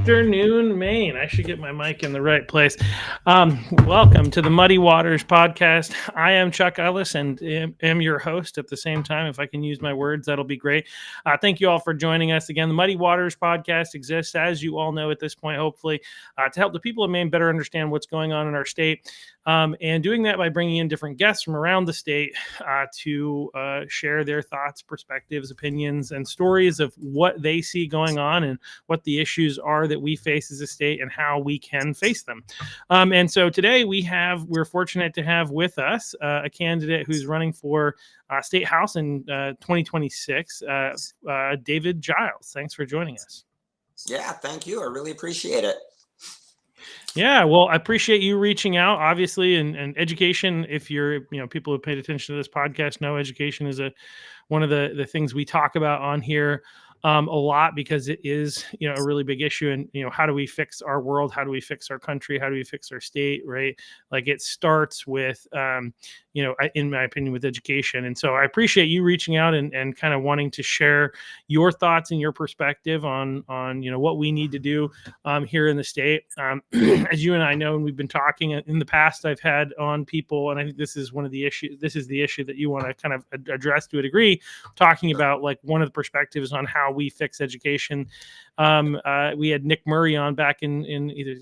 afternoon, Maine. I should get my mic in the right place. Welcome to the Muddy Waters podcast. I am Chuck Ellis and am your host at the same time. If I can use my words, that'll be great. Thank you all for joining us again. The Muddy Waters podcast exists, as you all know at this point, hopefully, to help the people of Maine better understand what's going on in our state. And doing that by bringing in different guests from around the state to share their thoughts, perspectives, opinions, and stories of what they see going on and what the issues are that we face as a state and how we can face them. And so today we're fortunate to have with us a candidate who's running for State House in 2026, David Giles. Thanks for joining us. Yeah, thank you. I really appreciate it. Yeah, well, I appreciate you reaching out, obviously, and education. If you're, people who paid attention to this podcast know education is one of the things we talk about on here a lot, because it is, a really big issue. And, how do we fix our world? How do we fix our country? How do we fix our state? Right? Like, it starts with, in my opinion, with education. And so I appreciate you reaching out and kind of wanting to share your thoughts and your perspective on what we need to do here in the state. As you and I know, and we've been talking in the past, I've had on people, and I think this is one of the issues. This is the issue that you want to kind of address to a degree, talking about like one of the perspectives on how we fix education. We had Nick Murray on back in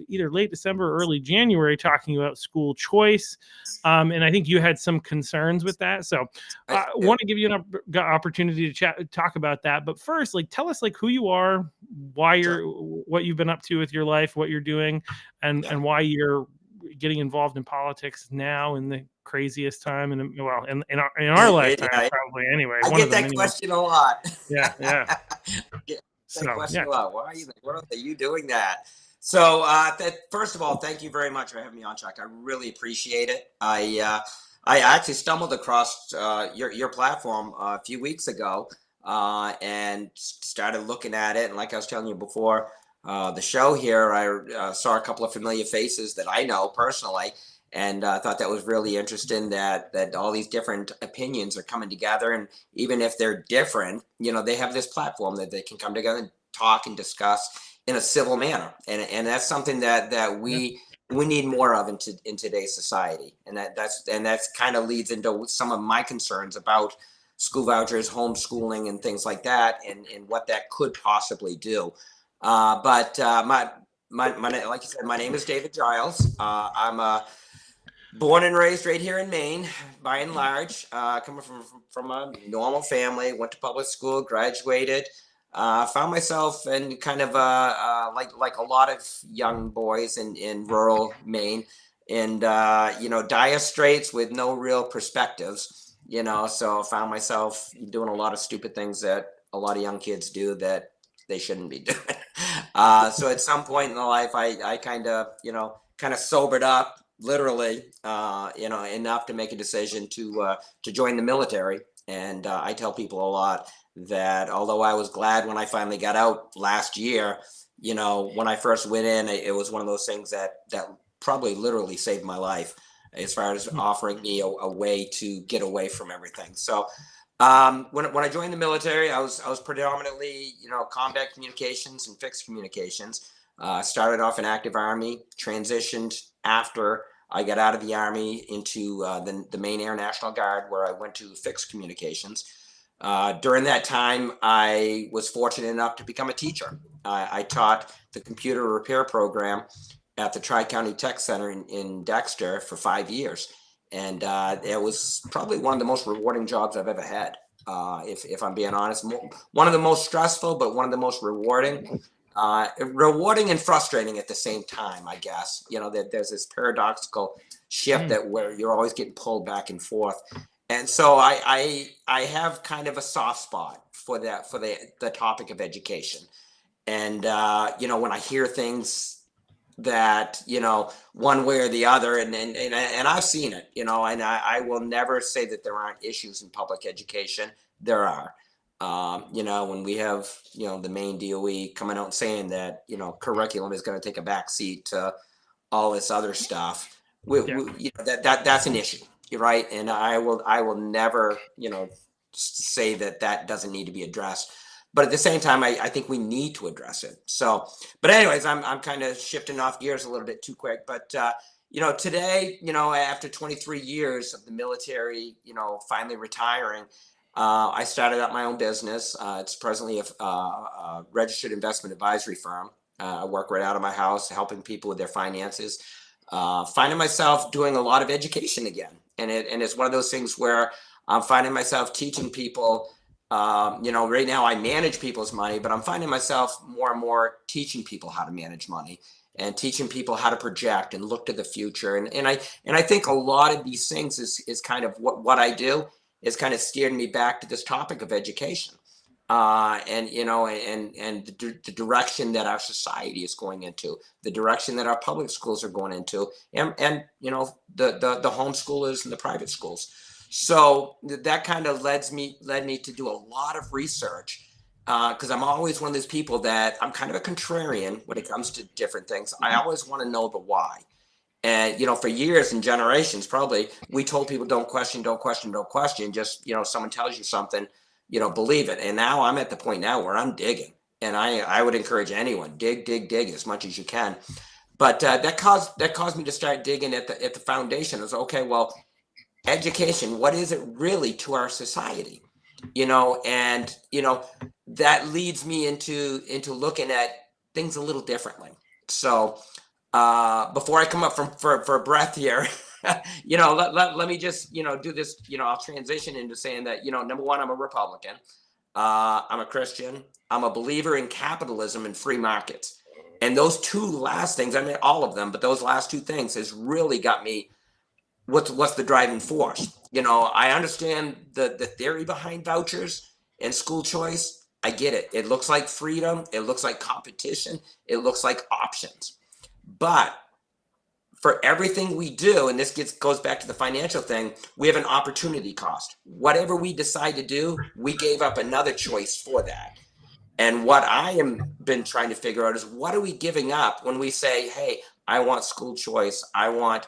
either late December or early January talking about school choice. And I think you had some concerns with that. So I want to give you an opportunity to talk about that. But first, tell us who you are, what you've been up to with your life, what you're doing, and why you're getting involved in politics now in the craziest time in our lifetime, probably. Anyway, I get that question a lot. Yeah. A lot. Why are you? What are you doing that? So, first of all, thank you very much for having me on, Chuck. I really appreciate it. I actually stumbled across your platform a few weeks ago and started looking at it. And like I was telling you before the show here, I saw a couple of familiar faces that I know personally, and I thought that was really interesting that all these different opinions are coming together. And even if they're different, they have this platform that they can come together and talk and discuss in a civil manner. And that's something that we need more of in today's society. And that's kind of leads into some of my concerns about school vouchers, homeschooling, and things like that, and what that could possibly do. But like you said, my name is David Giles. I'm born and raised right here in Maine, by and large. Coming from a normal family, went to public school, graduated. Found myself in kind of like a lot of young boys in rural Maine, and dire straits with no real perspectives. So found myself doing a lot of stupid things that a lot of young kids do that they shouldn't be doing. So at some point in the life, I kind of sobered up, literally, enough to make a decision to join the military. And I tell people a lot that although I was glad when I finally got out last year, when I first went in, it was one of those things that probably literally saved my life as far as offering me a way to get away from everything. So when I joined the military, I was predominantly, combat communications and fixed communications. Started off in active Army, transitioned after I got out of the Army into the Maine Air National Guard, where I went to fixed communications. During that time, I was fortunate enough to become a teacher. I taught the computer repair program at the Tri-County Tech Center in Dexter for 5 years. And it was probably one of the most rewarding jobs I've ever had, if I'm being honest. One of the most stressful, but one of the most rewarding. Rewarding and frustrating at the same time, I guess. That there's this paradoxical shift that where you're always getting pulled back and forth. And so I have kind of a soft spot for that, for the topic of education. And, when I hear things that, one way or the other, and I've seen it, and I will never say that there aren't issues in public education. There are. When we have, the Maine DOE coming out and saying that, curriculum is going to take a back seat to all this other stuff, that's an issue. Right. And I will never, say that doesn't need to be addressed. but at the same time, I think we need to address it. So, but anyways, I'm kind of shifting off gears a little bit too quick. But today, after 23 years of the military, finally retiring, I started up my own business. It's presently a registered investment advisory firm. I work right out of my house, helping people with their finances. Finding myself doing a lot of education again, and it's one of those things where I'm finding myself teaching people. Right now I manage people's money, but I'm finding myself more and more teaching people how to manage money and teaching people how to project and look to the future. And I think a lot of these things is kind of what I do is kind of steered me back to this topic of education. And the direction that our society is going into, the direction that our public schools are going into, and the homeschoolers and the private schools. So that kind of led me to do a lot of research, because I'm always one of those people that I'm kind of a contrarian when it comes to different things. I always want to know the why. And for years and generations, probably we told people don't question, don't question, don't question. Just someone tells you something, believe it. And now I'm at the point now where I'm digging, and I would encourage anyone dig as much as you can. But that caused me to start digging at the foundation. It's okay. Well, education, what is it really to our society? And that leads me into looking at things a little differently. So before I come up for breath here, let me just do this. I'll transition into saying that number one, I'm a Republican. I'm a Christian. I'm a believer in capitalism and free markets. And those two last things, I mean all of them, but those last two things has really got me. What's the driving force? I understand the theory behind vouchers and school choice. I get it. It looks like freedom. It looks like competition. It looks like options. But for everything we do, and this goes back to the financial thing, we have an opportunity cost. Whatever we decide to do, we gave up another choice for that. And what I am been trying to figure out is, what are we giving up when we say, hey, I want school choice, I want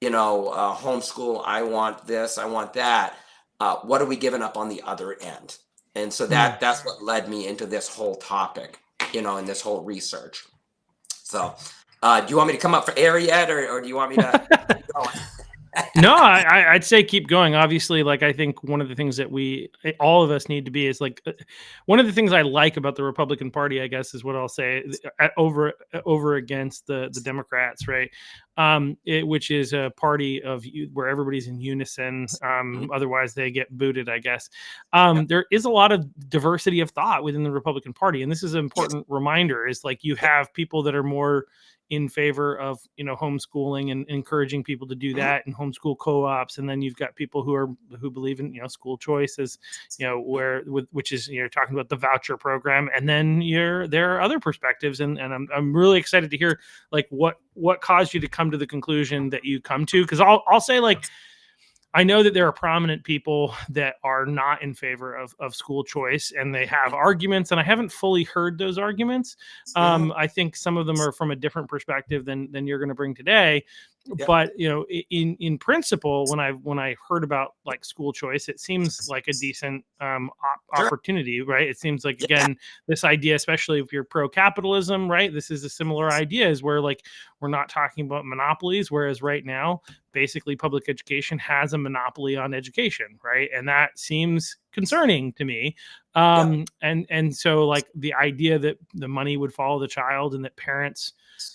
homeschool, I want this, I want that. What are we giving up on the other end? And so that's what led me into this whole topic, and this whole research. So do you want me to come up for air yet, or do you want me to keep going? No, I'd say keep going. Obviously, like, I think one of the things that all of us need to be is like, one of the things I like about the Republican Party, I guess, is what I'll say, over against the Democrats, right? Which is a party where everybody's in unison. Otherwise, they get booted, I guess. There is a lot of diversity of thought within the Republican Party, and this is an important reminder. Is like, you have people that are more in favor of homeschooling and encouraging people to do that, and homeschool co-ops, and then you've got people who believe in school choices, which is you're talking about the voucher program, and then there are other perspectives, and I'm really excited to hear like what caused you to come to the conclusion that you come to, because I'll say, like, I know that there are prominent people that are not in favor of school choice, and they have arguments, and I haven't fully heard those arguments. I think some of them are from a different perspective than you're going to bring today. Yeah. But in principle, when I heard about like school choice, it seems like a decent opportunity, right? It seems like, again, this idea, especially if you're pro-capitalism, right? This is a similar idea, is where like we're not talking about monopolies, whereas right now, basically public education has a monopoly on education, right? And that seems concerning to me. And so like the idea that the money would follow the child and that parents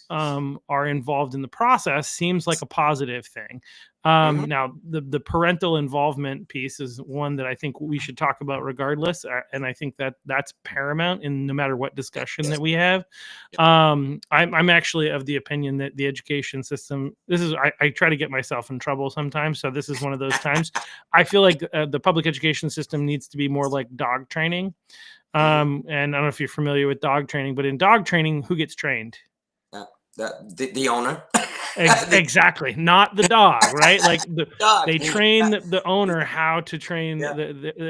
are involved in the process seems like a positive thing. Now, the parental involvement piece is one that I think we should talk about regardless. And I think that's paramount in no matter what discussion that we have. I'm actually of the opinion that the education system, I try to get myself in trouble sometimes. So this is one of those times. I feel like the public education system needs to be more like dog training. And I don't know if you're familiar with dog training, but in dog training, who gets trained? The owner. Exactly, not the dog, right? Like they train the owner how to train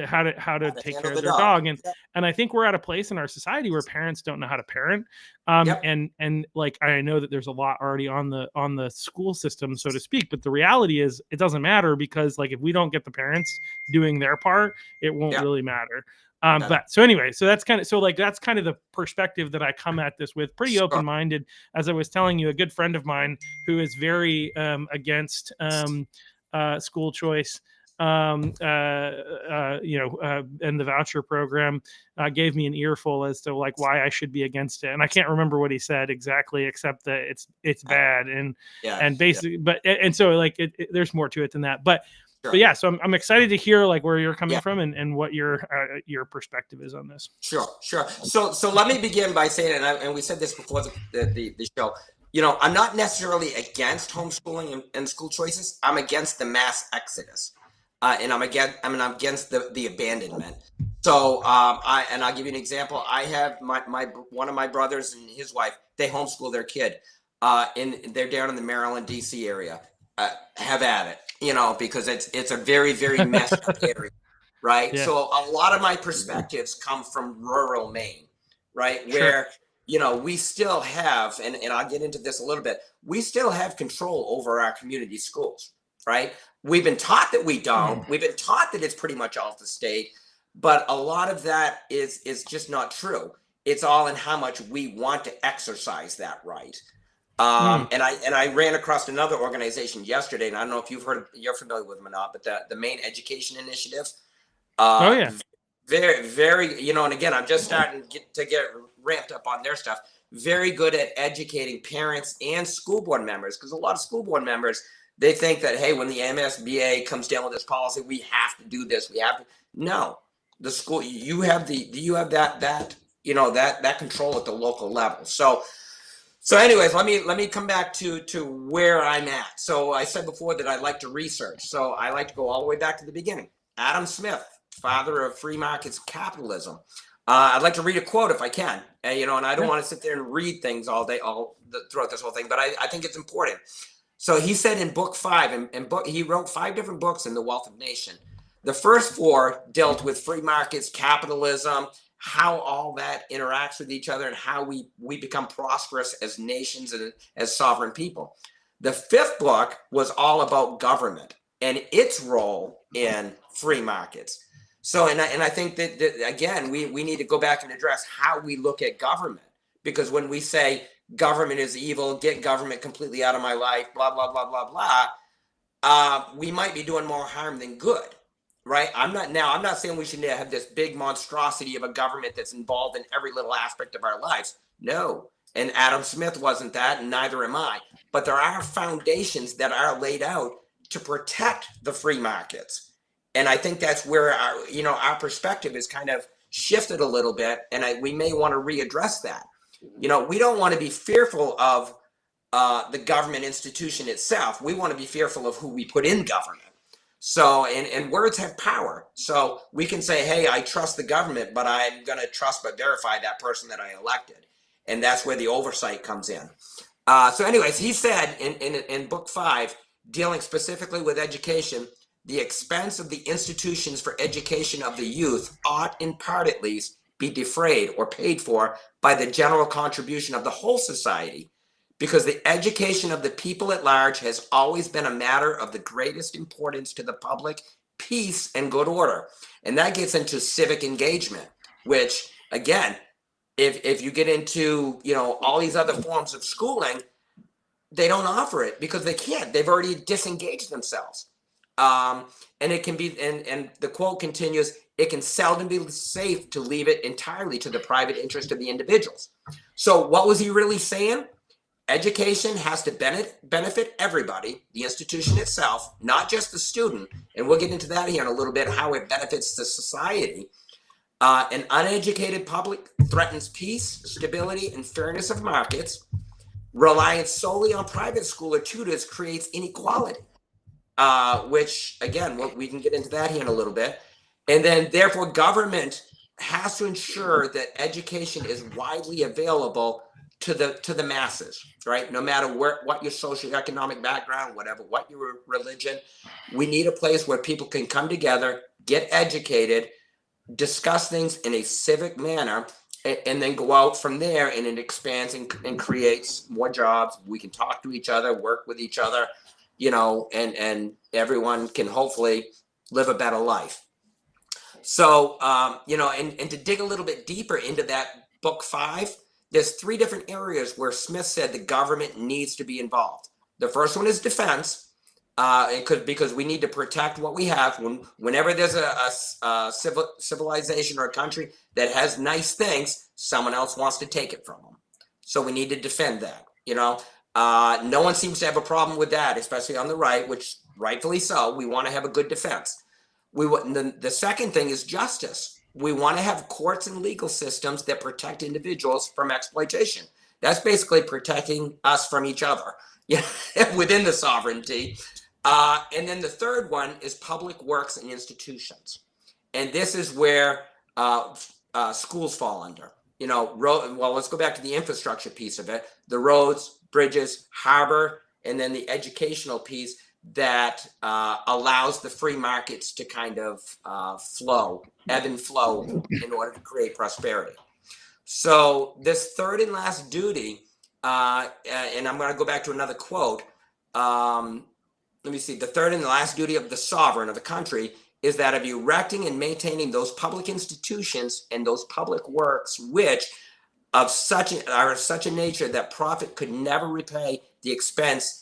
how to take care of their dog, and I think we're at a place in our society where parents don't know how to parent, and like I know that there's a lot already on the school system, so to speak, but the reality is it doesn't matter, because like if we don't get the parents doing their part, it won't really matter. But so anyway, so that's kind of the perspective that I come at this with, pretty Sure. open-minded. As I was telling you, a good friend of mine who is very against school choice, and the voucher program, gave me an earful as to like why I should be against it. And I can't remember what he said exactly, except that it's bad and basically, but and so like there's more to it than that. But yeah, so I'm excited to hear like where you're coming from and what your perspective is on this. Sure. So let me begin by saying, and we said this before the show. I'm not necessarily against homeschooling and school choices. I'm against the mass exodus, and I'm against the abandonment. So I'll give you an example. I have my one of my brothers and his wife. They homeschool their kid, they're down in the Maryland, D.C. area. Have at it. Because it's a very, very messed up area, right? Yeah. So a lot of my perspectives come from rural Maine, right? Sure. Where, we still have, and I'll get into this a little bit, we still have control over our community schools, right? We've been taught that we don't. We've been taught that it's pretty much all the state, but a lot of that is just not true. It's all in how much we want to exercise that right. And I ran across another organization yesterday, and I don't know if you're familiar with them or not, but the Maine Education Initiative. Very, very, and again, I'm just starting to get ramped up on their stuff. Very good at educating parents and school board members, because a lot of school board members, they think that, hey, when the MSBA comes down with this policy, we have to do this. We have to. No, the school, you have that control at the local level. So anyways, let me come back to where I'm at. So I said before that I like to research. So I like to go all the way back to the beginning. Adam Smith, father of free markets capitalism. I'd like to read a quote if I can. And I don't want to sit there and read things all day, throughout this whole thing, but I think it's important. So he said in book 5, he wrote 5 different books in The Wealth of Nation. The first 4 dealt with free markets, capitalism, how all that interacts with each other, and how we become prosperous as nations and as sovereign people. The 5th book was all about government and its role in free markets. So, and I think that again, we need to go back and address how we look at government, because when we say government is evil, get government completely out of my life, blah, blah, blah, blah, blah, we might be doing more harm than good. Right. I'm not saying we should have this big monstrosity of a government that's involved in every little aspect of our lives. No. And Adam Smith wasn't that, and neither am I. But there are foundations that are laid out to protect the free markets. And I think that's where our perspective is kind of shifted a little bit. And we may want to readdress that. We don't want to be fearful of the government institution itself. We want to be fearful of who we put in government. So, and words have power. So we can say, hey, I trust the government, but I'm going to trust but verify that person that I elected. And that's where the oversight comes in. So anyways, he said in book 5, dealing specifically with education, the expense of the institutions for education of the youth ought, in part at least, be defrayed or paid for by the general contribution of the whole society, because the education of the people at large has always been a matter of the greatest importance to the public peace and good order. And that gets into civic engagement, which, again, if you get into, all these other forms of schooling, they don't offer it because they can't. They've already disengaged themselves. And it can be, and the quote continues, it can seldom be safe to leave it entirely to the private interest of the individuals. So what was he really saying? Education has to benefit everybody, the institution itself, not just the student. And we'll get into that here in a little bit, how it benefits the society. An uneducated public threatens peace, stability, and fairness of markets. Reliance solely on private school or tutors creates inequality, which, again, we can get into that here in a little bit. And then, therefore, government has to ensure that education is widely available to the masses, right? No matter what your socioeconomic background, whatever, what your religion, we need a place where people can come together, get educated, discuss things in a civic manner, and then go out from there, and it expands and creates more jobs. We can talk to each other, work with each other, and everyone can hopefully live a better life. So, and to dig a little bit deeper into that book 5, there's 3 different areas where Smith said the government needs to be involved. The first one is defense, because we need to protect what we have. Whenever there's a civilization or a country that has nice things, someone else wants to take it from them. So we need to defend that. No one seems to have a problem with that, especially on the right, which rightfully so. We want to have a good defense. The second thing is justice. We want to have courts and legal systems that protect individuals from exploitation. That's basically protecting us from each other within the sovereignty. And then the third one is public works and institutions. And this is where schools fall under. Let's go back to the infrastructure piece of it. The roads, bridges, harbor, and then the educational piece that allows the free markets to kind of ebb and flow in order to create prosperity. So this third and last duty, and I'm going to go back to another quote. Let me see. The third and the last duty of the sovereign of the country is that of erecting and maintaining those public institutions and those public works which are of such a nature that profit could never repay the expense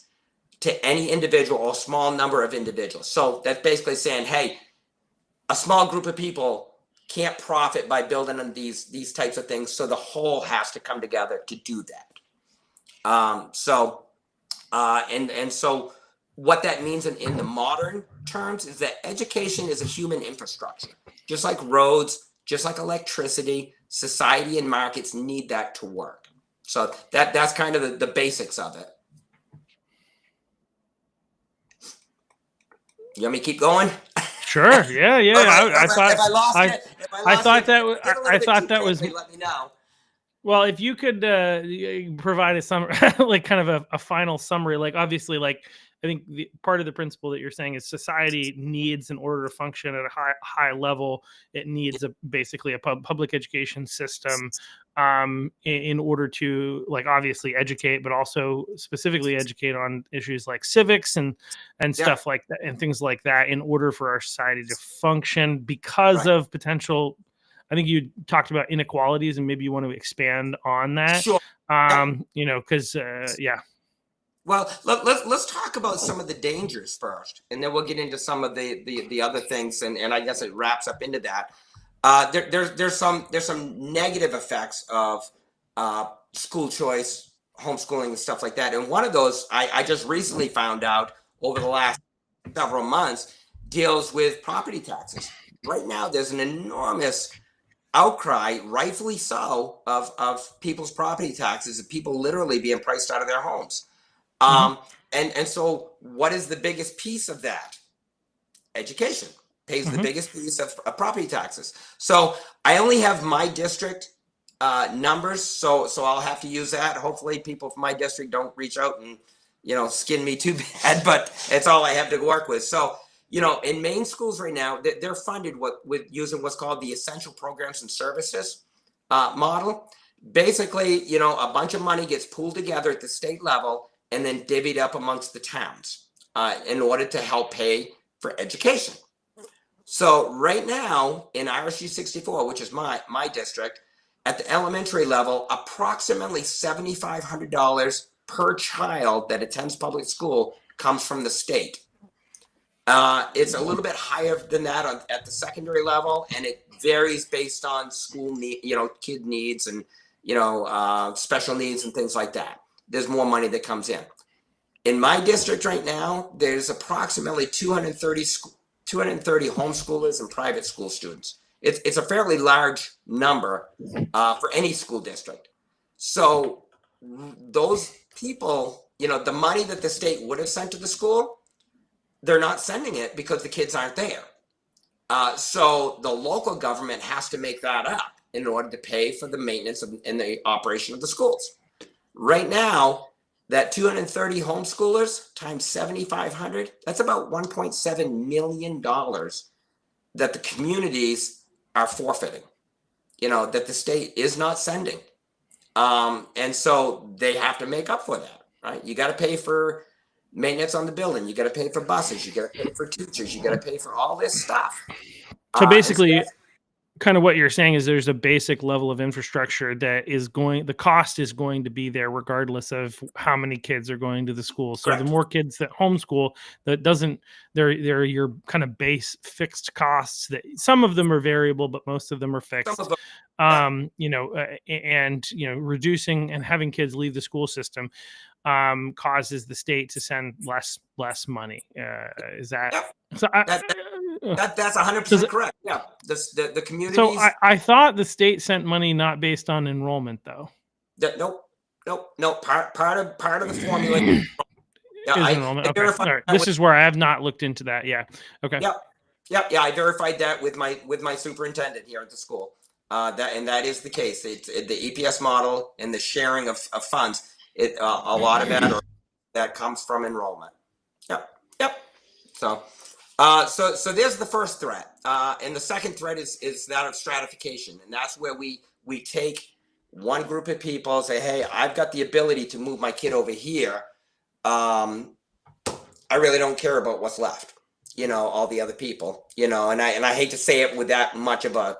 to any individual or small number of individuals. So that's basically saying, hey, a small group of people can't profit by building on these types of things. So the whole has to come together to do that. So what that means in the modern terms is that education is a human infrastructure. Just like roads, just like electricity, society and markets need that to work. So that's kind of the basics of it. You want me to keep going? Sure. Yeah. I thought that was. Let me know. Well, if you could provide a summary, like kind of a final summary, like obviously, like I think part of the principle that you're saying is society needs, in order to function at a high level, it needs basically a public education system in order to, like, obviously educate, but also specifically educate on issues like civics and stuff like that and things like that, in order for our society to function because of potential. I think you talked about inequalities, and maybe you want to expand on that. Sure. Because Well, let's talk about some of the dangers first, and then we'll get into some of the other things, and I guess it wraps up into that. There's some negative effects of school choice, homeschooling, and stuff like that. And one of those I just recently found out over the last several months deals with property taxes. Right now, there's an enormous outcry, rightfully so, of people's property taxes, of people literally being priced out of their homes. And so what is the biggest piece of that? Education pays the biggest piece of property taxes. So I only have my district numbers, so I'll have to use that. Hopefully people from my district don't reach out and skin me too bad, but it's all I have to work with. So in Maine schools right now, they're funded with using what's called the essential programs and services model. Basically, a bunch of money gets pooled together at the state level and then divvied up amongst the towns in order to help pay for education. So right now in RSU 64, which is my district, at the elementary level, approximately $7,500 per child that attends public school comes from the state. It's a little bit higher than that at the secondary level, and it varies based on school need, kid needs and special needs and things like that. There's more money that comes in. In my district right now, there's approximately 230 homeschoolers and private school students. It's a fairly large number for any school district. So those people, the money that the state would have sent to the school, they're not sending it because the kids aren't there. So the local government has to make that up in order to pay for the maintenance and the operation of the schools. Right now, that 230 homeschoolers times 7,500, that's about $1.7 million that the communities are forfeiting, that the state is not sending. And so they have to make up for that, right? You got to pay for maintenance on the building. You got to pay for buses. You got to pay for teachers. You got to pay for all this stuff. So And so basically, that's kind of what you're saying is there's a basic level of infrastructure that is going, the cost is going to be there regardless of how many kids are going to the school. So the correct. more kids that homeschool, that doesn't, they're your kind of base fixed costs, that some of them are variable, but most of them are Some fixed. of them, yeah. And reducing and having kids leave the school system causes the state to send less money. Is that Yep. so? That, that, Uh, that's does 100% it, correct. Yeah. The so communities, I thought the state sent money not based on enrollment though. nope, nope. Part of the formula. Yeah. Is I enrollment okay? verified All right. that This with, is where I have not looked into that. Yeah. Okay. yep. Yep. Yeah. I verified that with my superintendent here at the school. That is the case. The EPS model and the sharing of funds. A lot of that comes from enrollment. Yep. Yep. So, so there's the first threat, and the second threat is that of stratification, and that's where we take one group of people, say, hey, I've got the ability to move my kid over here. I really don't care about what's left, all the other people, and I hate to say it with that much of a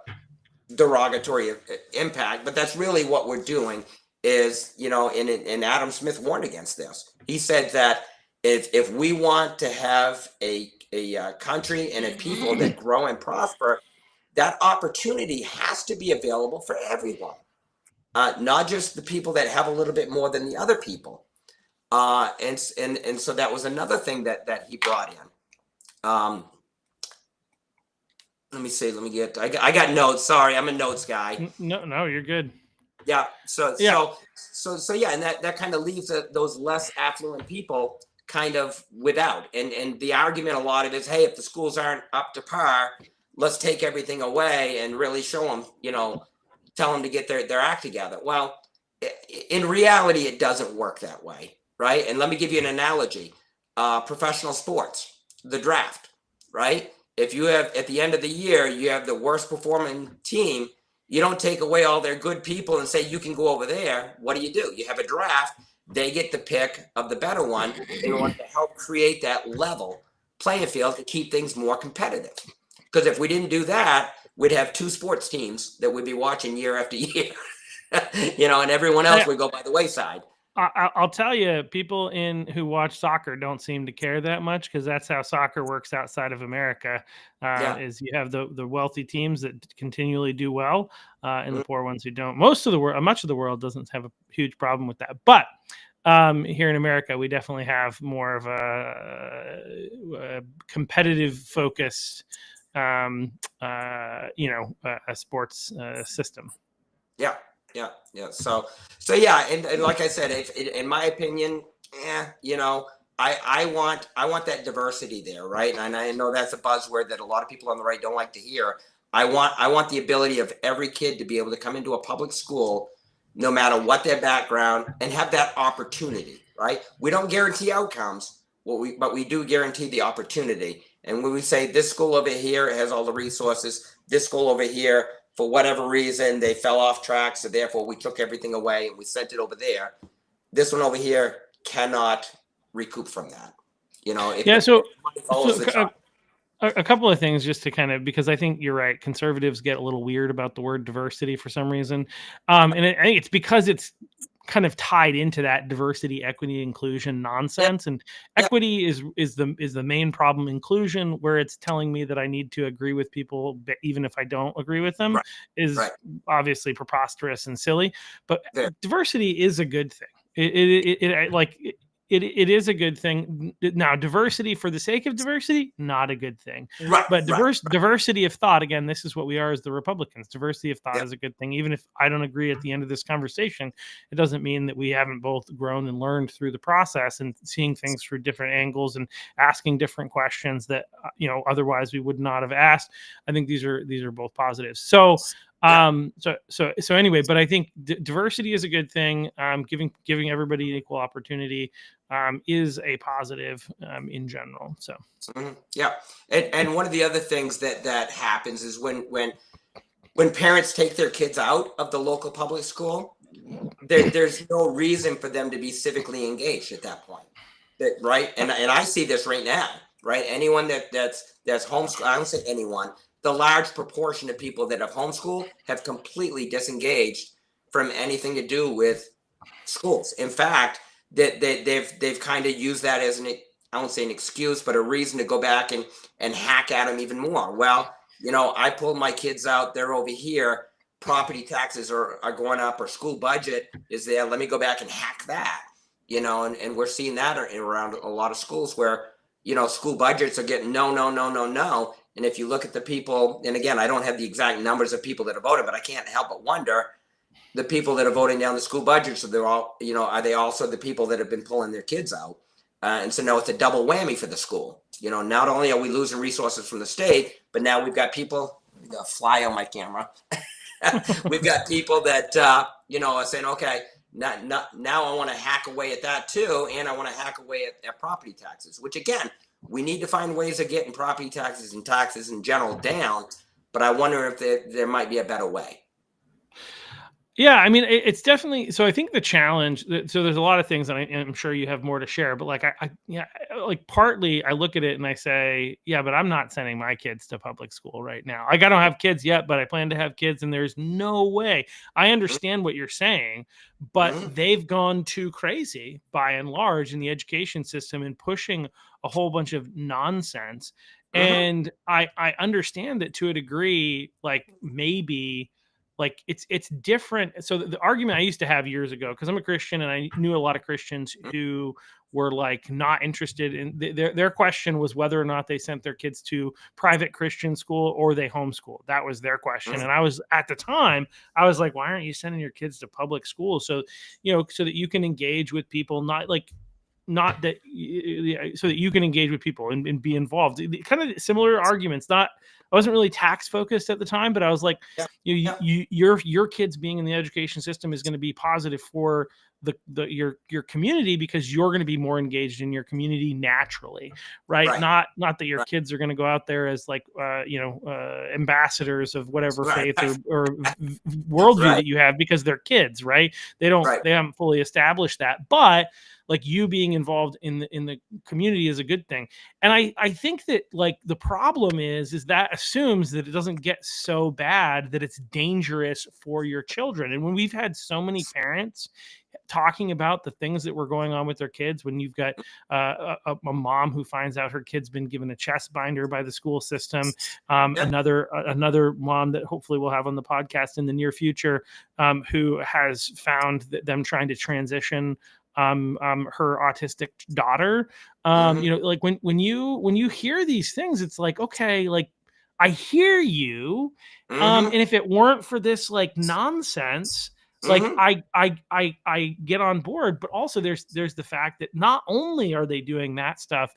derogatory impact, but that's really what we're doing. Is and Adam Smith warned against this. He said that if we want to have a country and a people that grow and prosper, that opportunity has to be available for everyone, not just the people that have a little bit more than the other people. And so that was another thing that he brought in. Let me see. Let me get. I got notes. Sorry, I'm a notes guy. No, you're good. Yeah. So Yeah. yeah, and that kind of leaves those less affluent people kind of without. And the argument a lot of is, hey, if the schools aren't up to par, let's take everything away and really show them, tell them to get their act together. Well, in reality, it doesn't work that way, right? And let me give you an analogy. Professional sports, the draft, right? If you have at the end of the year, you have the worst performing team, you don't take away all their good people and say you can go over there. What do? You have a draft. They get the pick of the better one in order to help create that level playing field to keep things more competitive. Because if we didn't do that, we'd have two sports teams that we'd be watching year after year, and everyone else would go by the wayside. I'll tell you, people who watch soccer don't seem to care that much, because that's how soccer works outside of America. Is you have the wealthy teams that continually do well, and the poor ones who don't. Much of the world doesn't have a huge problem with that, but here in America, we definitely have more of a competitive focused, a sports system. Yeah. So yeah, and like I said, in my opinion, I want that diversity there, right? And I know that's a buzzword that a lot of people on the right don't like to hear. I want the ability of every kid to be able to come into a public school, no matter what their background, and have that opportunity, right? We don't guarantee outcomes, but we do guarantee the opportunity. And when we say this school over here has all the resources, this school over here, for whatever reason, they fell off track, so therefore we took everything away and we sent it over there. This one over here cannot recoup from that. A couple of things just to kind of, because I think you're right. Conservatives get a little weird about the word diversity for some reason. And I think it's because it's kind of tied into that diversity, equity, inclusion nonsense. And equity is the main problem. Inclusion, where it's telling me that I need to agree with people, even if I don't agree with them, is obviously preposterous and silly. But diversity is a good thing. It is a good thing. Now, diversity for the sake of diversity, not a good thing. But diversity of thought, again, this is what we are as the Republicans. Diversity of thought is a good thing. Even if I don't agree at the end of this conversation, it doesn't mean that we haven't both grown and learned through the process and seeing things through different angles and asking different questions that otherwise we would not have asked. I think these are both positives. So anyway, but I think diversity is a good thing. Giving everybody an equal opportunity is a positive in general. So yeah, and one of the other things that happens is when parents take their kids out of the local public school, there's no reason for them to be civically engaged at that point, right? And I see this right now, right? Anyone that's homeschooled, I don't say anyone, the large proportion of people that have homeschooled have completely disengaged from anything to do with schools. In fact, they've kind of used that as I won't say an excuse, but a reason to go back and hack at them even more. Well, I pulled my kids out. They're over here. Property taxes are going up, or school budget is there. Let me go back and hack that. And we're seeing that around a lot of schools where, school budgets are getting no, no, no, no, no. And if you look at the people, and again, I don't have the exact numbers of people that have voted, but I can't help but wonder, the people that are voting down the school budget, so they're all, are they also the people that have been pulling their kids out? And so now it's a double whammy for the school. Not only are we losing resources from the state, but now we've got people, the fly on my camera. We've got people that, are saying, okay, now I want to hack away at that too. And I want to hack away at property taxes, which again, we need to find ways of getting property taxes and taxes in general down. But I wonder if there might be a better way. Yeah, I mean, it's definitely, so I think the challenge, so there's a lot of things that I'm sure you have more to share, but like, like partly I look at it and I say, yeah, but I'm not sending my kids to public school right now. Like, I don't have kids yet, but I plan to have kids, and there's no way. I understand what you're saying, but they've gone too crazy by and large in the education system and pushing a whole bunch of nonsense. And I understand that to a degree, like maybe, like it's different. So the argument I used to have years ago, because I'm a Christian and I knew a lot of Christians who were like not interested in their question was whether or not they sent their kids to private Christian school or they homeschool. That was their question. And I was, at the time, I was like, why aren't you sending your kids to public school? So, so that you can engage with people, not that so that you can engage with people and be involved. Kind of similar arguments. I wasn't really tax focused at the time, but I was like, your kids being in the education system is going to be positive for your community, because you're going to be more engaged in your community naturally, right? Not that your kids are going to go out there as like ambassadors of whatever faith or worldview that you have, because they're kids, right? They haven't fully established that, but like you being involved in the community is a good thing. And I think that like the problem is that assumes that it doesn't get so bad that it's dangerous for your children. And when we've had so many parents talking about the things that were going on with their kids, when you've got a mom who finds out her kid's been given a chest binder by the school system, another mom that hopefully we'll have on the podcast in the near future, who has found that them trying to transition her autistic daughter, like when you hear these things, it's like, okay, like I hear you, and if it weren't for this like nonsense, like I get on board. But also there's the fact that not only are they doing that stuff,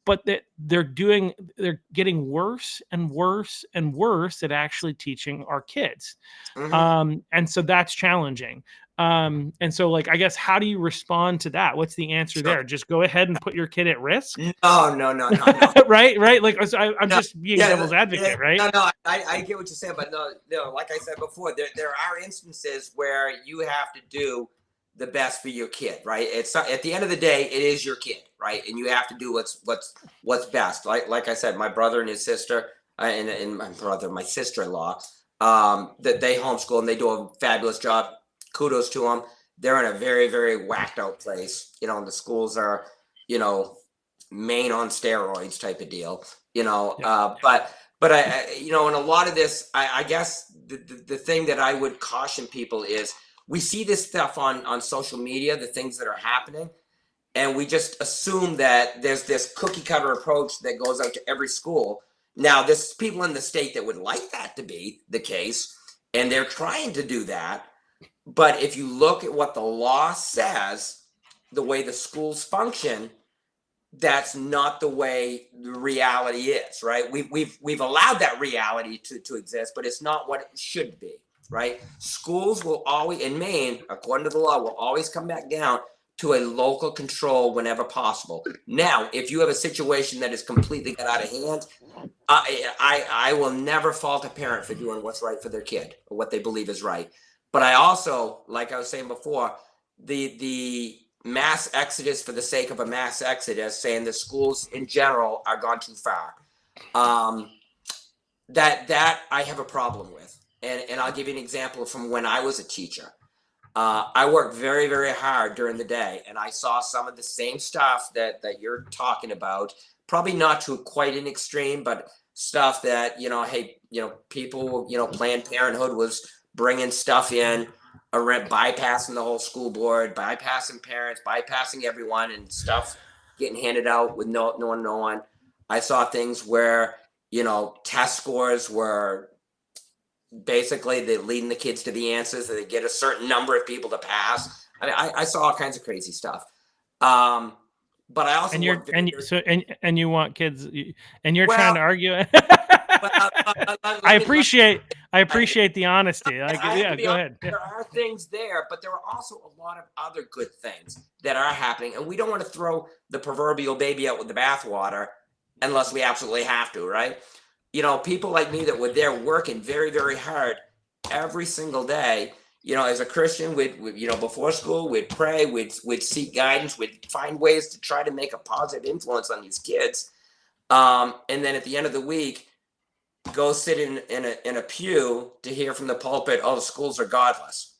but that they're getting worse and worse and worse at actually teaching our kids, and so that's challenging. And so like, I guess, how do you respond to that? What's the answer there? Just go ahead and put your kid at risk? No. Right. Like, I'm just being devil's advocate, right? No, I get what you're saying, but no, like I said before, there are instances where you have to do the best for your kid, right? It's at the end of the day, it is your kid, right? And you have to do what's best. Like I said, my brother and his sister, and my sister-in-law, that they homeschool and they do a fabulous job. Kudos to them. They're in a very, very whacked out place. And the schools are, Maine on steroids type of deal, but I in a lot of this, I guess the thing that I would caution people is we see this stuff on social media, the things that are happening, and we just assume that there's this cookie cutter approach that goes out to every school. Now, there's people in the state that would like that to be the case, and they're trying to do that. But if you look at what the law says, the way the schools function, that's not the way the reality is, right? We've allowed that reality to exist, but it's not what it should be, right? Schools will always, in Maine, according to the law, will always come back down to a local control whenever possible. Now, if you have a situation that is completely got out of hand, I will never fault a parent for doing what's right for their kid or what they believe is right. But I also, like I was saying before, the mass exodus for the sake of a mass exodus, saying the schools in general are gone too far. that I have a problem with. And I'll give you an example from when I was a teacher. I worked very, very hard during the day, and I saw some of the same stuff that you're talking about. Probably not to quite an extreme, but stuff that, hey, people, Planned Parenthood was bringing stuff in, bypassing the whole school board, bypassing parents, bypassing everyone, and stuff getting handed out with no one knowing. I saw things where, test scores were basically they're leading the kids to the answers. They get a certain number of people to pass. I mean, I saw all kinds of crazy stuff. But I also And you're work very, very, so and you want kids, and you're well. trying to argue. Well, I let me, appreciate the honesty. Like, I have to yeah, be go honest. ahead. There are things there, but there are also a lot of other good things that are happening, and we don't want to throw the proverbial baby out with the bathwater unless we absolutely have to, right? People like me that were there working very, very hard every single day. As a Christian, we'd before school, we'd pray, we'd seek guidance, we'd find ways to try to make a positive influence on these kids. And then at the end of the week, go sit in a pew to hear from the pulpit, oh, the schools are godless.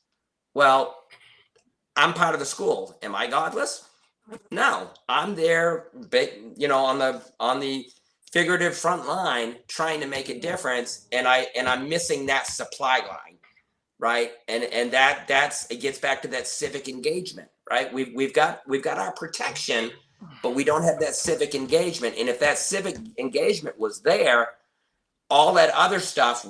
Well, I'm part of the school. Am I godless? No, I'm there, on the figurative front line trying to make a difference, and I'm missing that supply line, right? And that's it gets back to that civic engagement, right? We've got our protection, but we don't have that civic engagement. And if that civic engagement was there, all that other stuff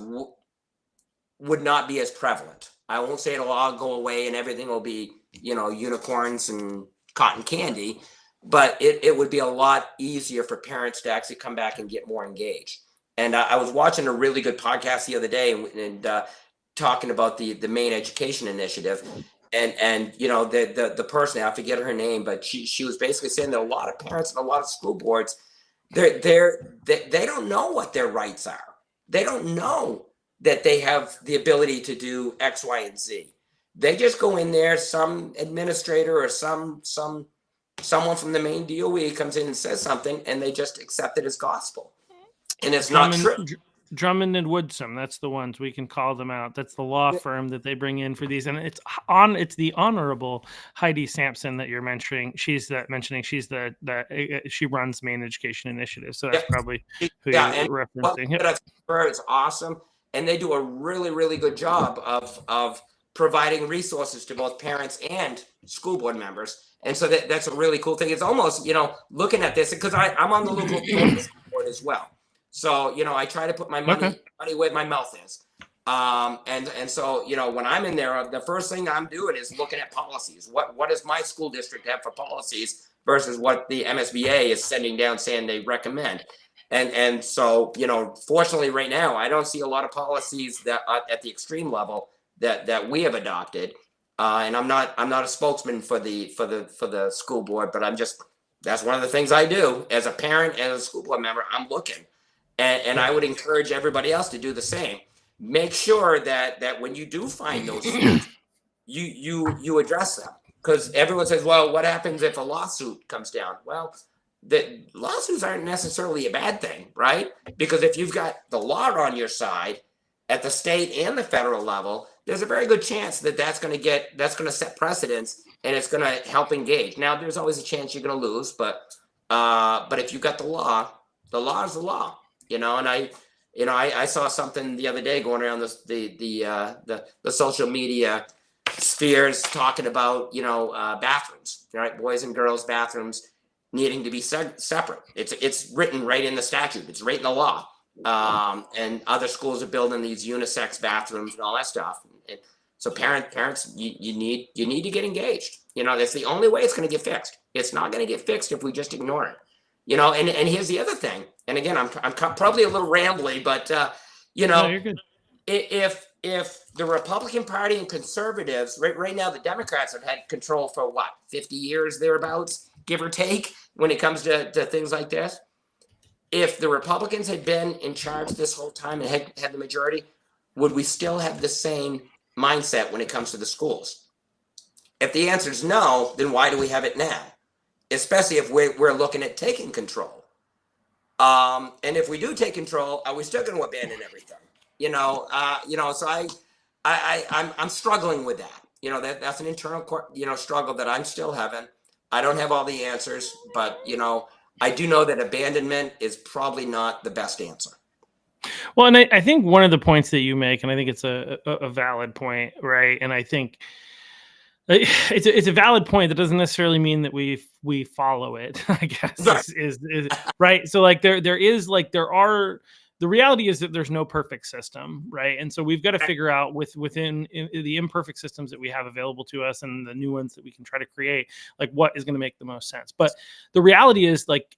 would not be as prevalent. I won't say it'll all go away and everything will be, unicorns and cotton candy, but it would be a lot easier for parents to actually come back and get more engaged. And I was watching a really good podcast the other day and talking about the Maine Education Initiative. And the person, I forget her name, but she was basically saying that a lot of parents and a lot of school boards, they don't know what their rights are. They don't know that they have the ability to do X, Y, and Z. They just go in there, some administrator or someone from the Maine DOE comes in and says something, and they just accept it as gospel. And it's not true. Drummond and Woodsum, that's the ones we can call them out. That's the law firm that they bring in for these, and it's the Honorable Heidi Sampson that you're mentioning. She runs Maine Education Initiative, so that's probably who you're referencing. It's awesome, and they do a really, really good job of providing resources to both parents and school board members, and so that's a really cool thing. It's almost looking at this because I'm on the local board as well. So, I try to put my money where my mouth is. And so, when I'm in there, the first thing I'm doing is looking at policies. What does my school district have for policies versus what the MSBA is sending down saying they recommend? And so, fortunately right now, I don't see a lot of policies that at the extreme level that we have adopted. And I'm not a spokesman for the school board, but that's one of the things I do as a parent and as a school board member. I'm looking. And I would encourage everybody else to do the same. Make sure that when you do find those things, you address them. Because everyone says, well, what happens if a lawsuit comes down? Well, the lawsuits aren't necessarily a bad thing, right? Because if you've got the law on your side at the state and the federal level, there's a very good chance that's going to set precedents and it's going to help engage. Now, there's always a chance you're going to lose, but if you've got the law is the law. And I saw something the other day going around the social media spheres talking about bathrooms, right? Boys and girls bathrooms needing to be separate. It's written right in the statute. It's right in the law. And other schools are building these unisex bathrooms and all that stuff. So parents, you need to get engaged. That's the only way it's going to get fixed. It's not going to get fixed if we just ignore it. And here's the other thing. And again, I'm probably a little rambly, but No, you're good. If the Republican Party and conservatives right now, the Democrats have had control for 50 years thereabouts, give or take, when it comes to things like this. If the Republicans had been in charge this whole time and had the majority, would we still have the same mindset when it comes to the schools? If the answer is no, then why do we have it now? Especially if we're looking at taking control. And if we do take control, are we still going to abandon everything? So I'm struggling with that. That's an internal, struggle that I'm still having. I don't have all the answers, but I do know that abandonment is probably not the best answer. Well, and I think one of the points that you make, and I think it's a valid point, right? And I think it's a valid point. That doesn't necessarily mean that we follow it. I guess Right. is right. So like there are, the reality is that there's no perfect system, right? And so we've got to figure out within the imperfect systems that we have available to us and the new ones that we can try to create, like what is going to make the most sense. But the reality is, like,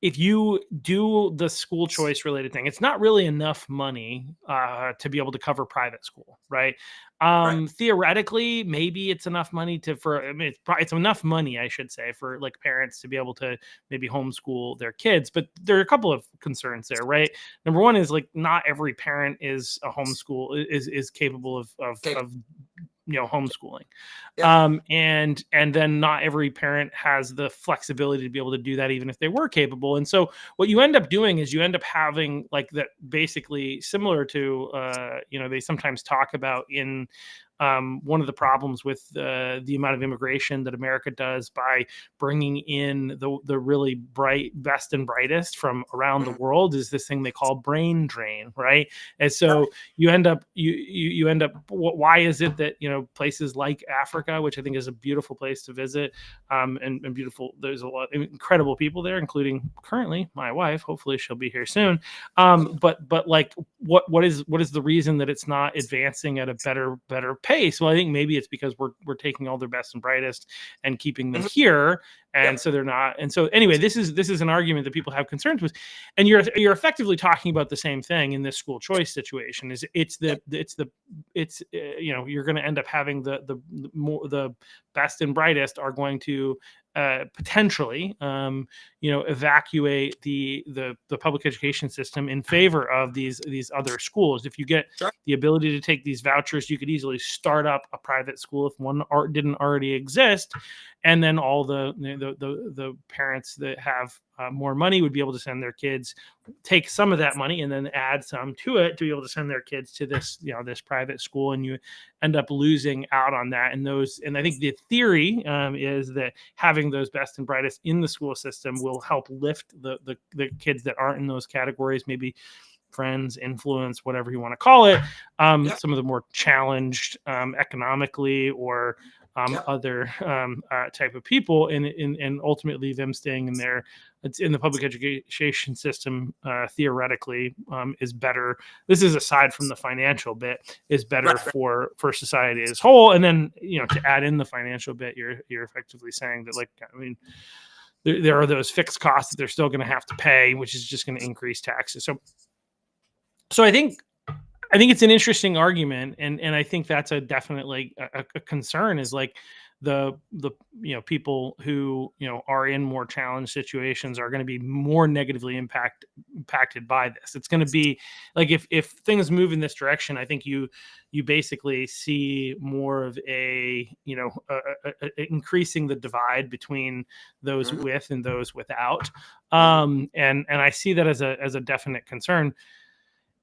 if you do the school choice related thing, it's not really enough money to be able to cover private school, right? Right. Theoretically, maybe it's enough money I mean, it's enough money, I should say, for like parents to be able to maybe homeschool their kids. But there are a couple of concerns there, right? Number one is, like, not every parent is a homeschool is capable Okay. of homeschooling. Yeah. And then not every parent has the flexibility to be able to do that, even if they were capable. And so what you end up doing is you end up having, like, that, basically similar to they sometimes talk about in one of the problems with the amount of immigration that America does by bringing in the really bright, best and brightest from around the Mhm. world, is this thing they call brain drain, right? And so Right. you end up you end up, why is it that places like Africa, which I think is a beautiful place to visit, and beautiful, there's a lot of incredible people there, including currently my wife, hopefully she'll be here soon. But like, what is the reason that it's not advancing at a better pace? Well, I think maybe it's because we're taking all their best and brightest and keeping them Mhm. here, and Yep. so they're not. And so anyway, this is an argument that people have concerns with, and you're effectively talking about the same thing in this school choice situation. Is you're going to end up having the best and brightest are going to potentially evacuate the public education system in favor of these other schools. If you get Sure. the ability to take these vouchers, you could easily start up a private school if one didn't already exist, and then all the parents that have more money would be able to send their kids, take some of that money and then add some to it to be able to send their kids to this private school, and you end up losing out on that. And I think the theory is that having those best and brightest in the school system will help lift the kids that aren't in those categories, maybe friends, influence, whatever you want to call it, Yeah. some of the more challenged economically or Yeah. other type of people, and ultimately them staying in there. It's in the public education system, theoretically, is better. This is aside from the financial bit, is better Right. Right. for society as whole. And then to add in the financial bit, you're effectively saying that, like, I mean, there are those fixed costs that they're still going to have to pay, which is just going to increase taxes. So I think it's an interesting argument, and I think that's a definitely a concern, is like the people who are in more challenged situations are going to be more negatively impacted by this. It's going to be like, if things move in this direction, I think you basically see more of increasing the divide between those Mhm. with and those without, Mhm. and I see that as a definite concern.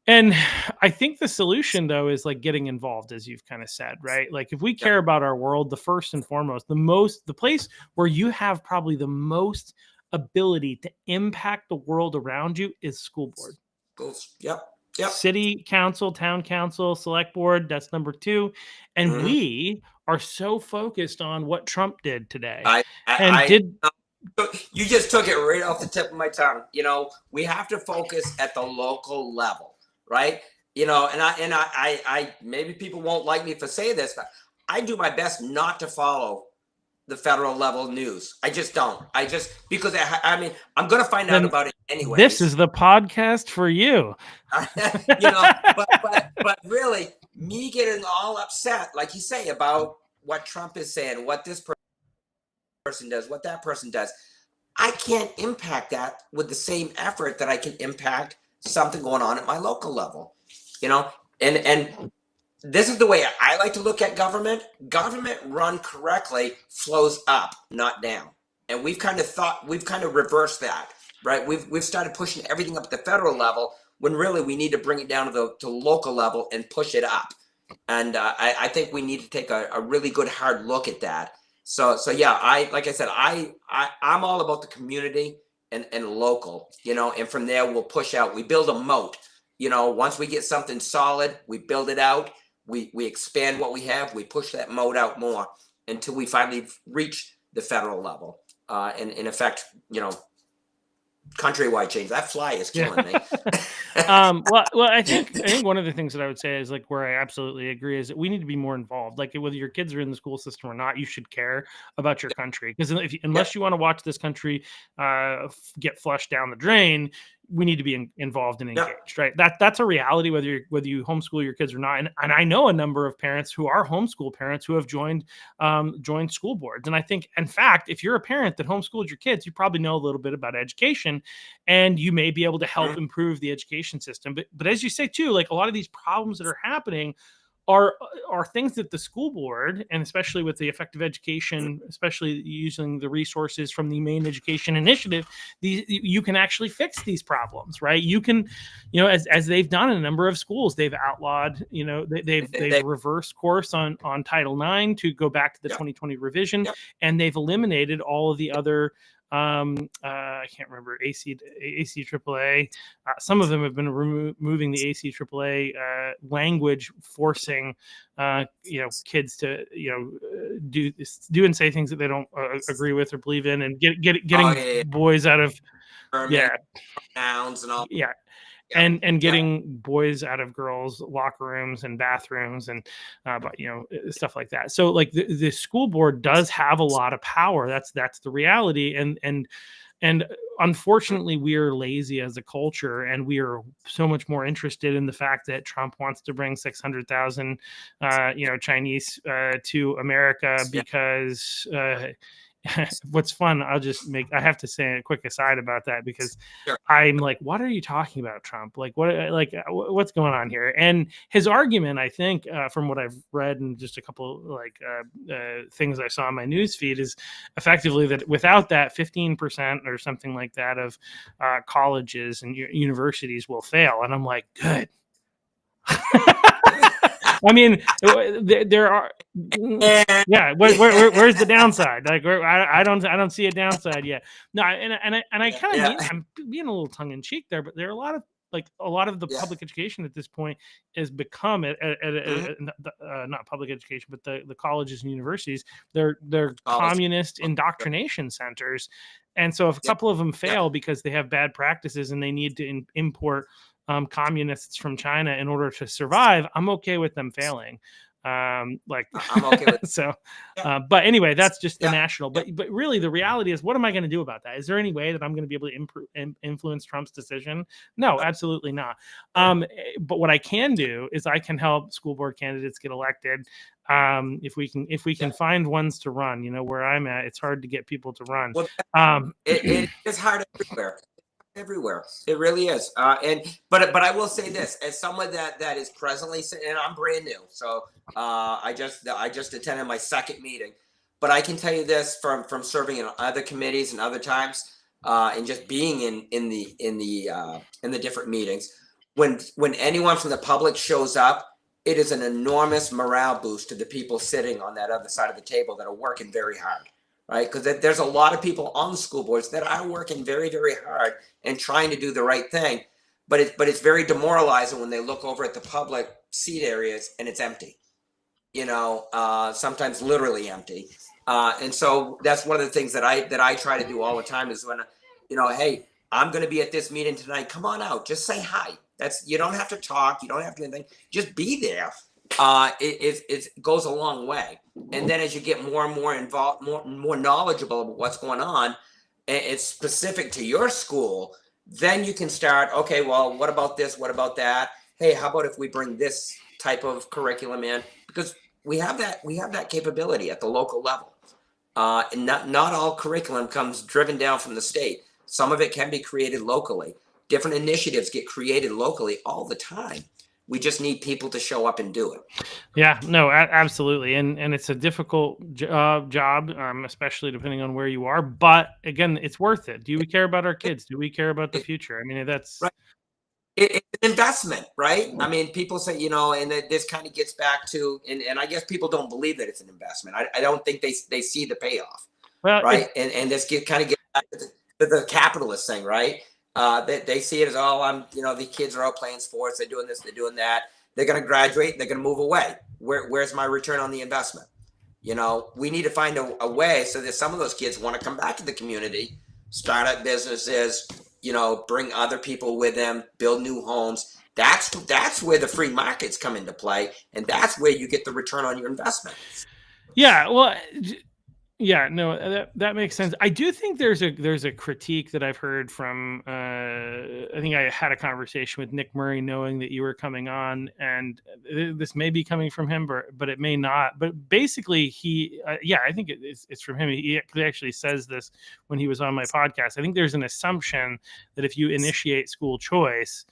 And I think the solution, though, is like getting involved, as you've kind of said, right? Like, if we Yeah. care about our world, the first and foremost, the place where you have probably the most ability to impact the world around you is school board. Goals. Yep. Yep. City council, town council, select board, that's number two. And Mhm. we are so focused on what Trump did today. I, And I, did you just took it right off the tip of my tongue. We have to focus at the local level, right? And I maybe people won't like me for saying this, but I do my best not to follow the federal level news. I just don't. Because I mean, I'm going to find out then about it this anyways. is the podcast for you. But really, me getting all upset, like you say, about what Trump is saying, what this person does, what that person does, I can't impact that with the same effort that I can impact something going on at my local level. You know, and this is the way I like to look at government. Government run correctly flows up, not down. And we've kind of reversed that. right? We've started pushing everything up at the federal level when really we need to bring it down to the local level and push it up. And I think we need to take a really good hard look at that. So yeah, like I said, I'm all about the community and local, and from there we'll push out. We build a moat. Once we get something solid, we build it out. We expand what we have. We push that moat out more until we finally reach the federal level. And in effect, countrywide change. That fly is killing me. Well, I think one of the things that I would say is like where I absolutely agree is that we need to be more involved. Like whether your kids are in the school system or not, you should care about your country because unless you want to watch this country get flushed down the drain, we need to be involved and engaged, right? That's a reality whether you homeschool your kids or not. And I know a number of parents who are homeschool parents who have joined school boards. And I think, in fact, if you're a parent that homeschooled your kids, you probably know a little bit about education, and you may be able to help improve the education system. But as you say too, like a lot of these problems that are happening are things that the school board, and especially with the effective education, especially using the resources from the Maine Education Initiative, you can actually fix these problems, right? You can, as they've done in a number of schools, they've outlawed, they've reversed course on Title IX to go back to the 2020 revision, and they've eliminated all of the other I can't remember ACAA. Some of them have been removing the ACAA language, forcing kids to do and say things that they don't agree with or believe in, and getting boys out of nouns and all. And getting boys out of girls' locker rooms and bathrooms and stuff like that. So like the school board does have a lot of power. That's the reality. And unfortunately, we are lazy as a culture, and we are so much more interested in the fact that Trump wants to bring 600,000 Chinese to America because. What's fun, I have to say a quick aside about that because I'm like, what are you talking about, Trump? Like, what's going on here? And his argument, I think, from what I've read and just a couple things I saw in my news feed, is effectively that without that 15% or something like that of colleges and universities will fail. And I'm like, good. I mean, there are, where's the downside? Like, I don't see a downside yet. No, and I kind of mean, I'm being a little tongue in cheek there, but there are a lot of the public education at this point has become not public education, but the colleges and universities. They're communist indoctrination centers, and so if a couple of them fail because they have bad practices and they need to import communists from China in order to survive, I'm okay with them failing. I'm okay with so. But anyway, that's just the national. But really, the reality is, what am I going to do about that? Is there any way that I'm going to be able to influence Trump's decision? No, absolutely not. But what I can do is I can help school board candidates get elected. If we can find ones to run, where I'm at, it's hard to get people to run. Well, it is hard everywhere. It really is. But I will say this, as someone that is presently, and I'm brand new, so I just attended my second meeting, but I can tell you this from serving in other committees and other times, and just being in the different meetings, when anyone from the public shows up, it is an enormous morale boost to the people sitting on that other side of the table that are working very hard. Right, because there's a lot of people on the school boards that are working very, very hard and trying to do the right thing, but it's very demoralizing when they look over at the public seat areas and it's empty. Sometimes literally empty, and so that's one of the things that I try to do all the time is when, hey, I'm going to be at this meeting tonight. Come on out, just say hi. You don't have to talk, you don't have to do anything, just be there. It goes a long way. And then as you get more and more involved, more knowledgeable about what's going on, it's specific to your school, then you can start, okay, well, what about this? What about that? Hey, how about if we bring this type of curriculum in? Because we have that capability at the local level. And not all curriculum comes driven down from the state. Some of it can be created locally. Different initiatives get created locally all the time. We just need people to show up and do it. Yeah, no, absolutely, and it's a difficult job, especially depending on where you are. But again, it's worth it. Do we care about our kids? Do we care about the It, future? I mean, that's right. It's an investment, right? I mean, people say, and this kind of gets back to, and I guess people don't believe that it's an investment. I don't think they see the payoff, well, right? And this kind of gets back to the capitalist thing, right? They see it as, oh, the kids are out playing sports, they're doing this, they're doing that. They're going to graduate, and they're going to move away. Where's my return on the investment? We need to find a way so that some of those kids want to come back to the community, start up businesses, bring other people with them, build new homes. That's where the free markets come into play, and that's where you get the return on your investment. yeah. Well, yeah, no, that makes sense. I do think there's a critique that I've heard from. I think I had a conversation with Nick Murray, knowing that you were coming on, and this may be coming from him, but it may not. But basically, I think it's from him. He actually says this when he was on my podcast. I think there's an assumption that if you initiate school choice,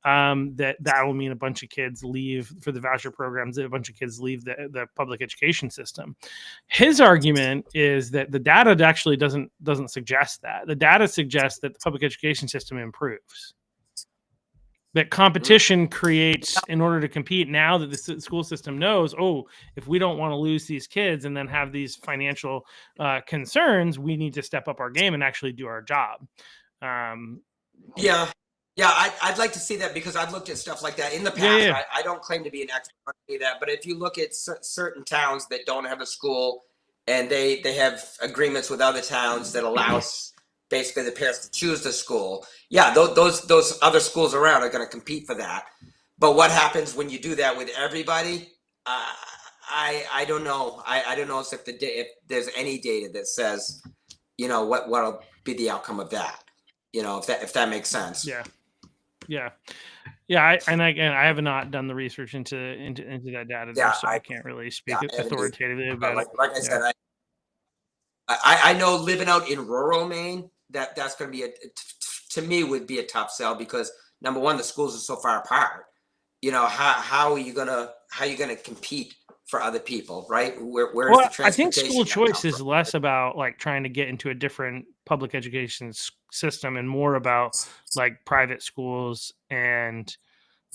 that will mean a bunch of kids leave for the voucher programs, that a bunch of kids leave the public education system. His argument is that the data actually doesn't suggest that. The data suggests that the public education system improves. That competition creates, in order to compete, now that the school system knows, if we don't want to lose these kids and then have these financial concerns, we need to step up our game and actually do our job. Yeah. I'd like to see that, because I've looked at stuff like that in the past. Yeah. I don't claim to be an expert on any of that, but if you look at certain towns that don't have a school, and they have agreements with other towns that allows basically the parents to choose the school, those other schools around are going to compete for that. But what happens when you do that with everybody? I don't know. I don't know if there's any data that says, what'll be the outcome of that. If that makes sense. Yeah. I have not done the research into that data, so I can't really speak authoritatively about it. Like I said, I know living out in rural Maine, that's going to be to me would be a tough sell, because number one, the schools are so far apart. How are you gonna compete for other people, right? Where's the transportation? I think school choice is less about like trying to get into a different public education system and more about like private schools and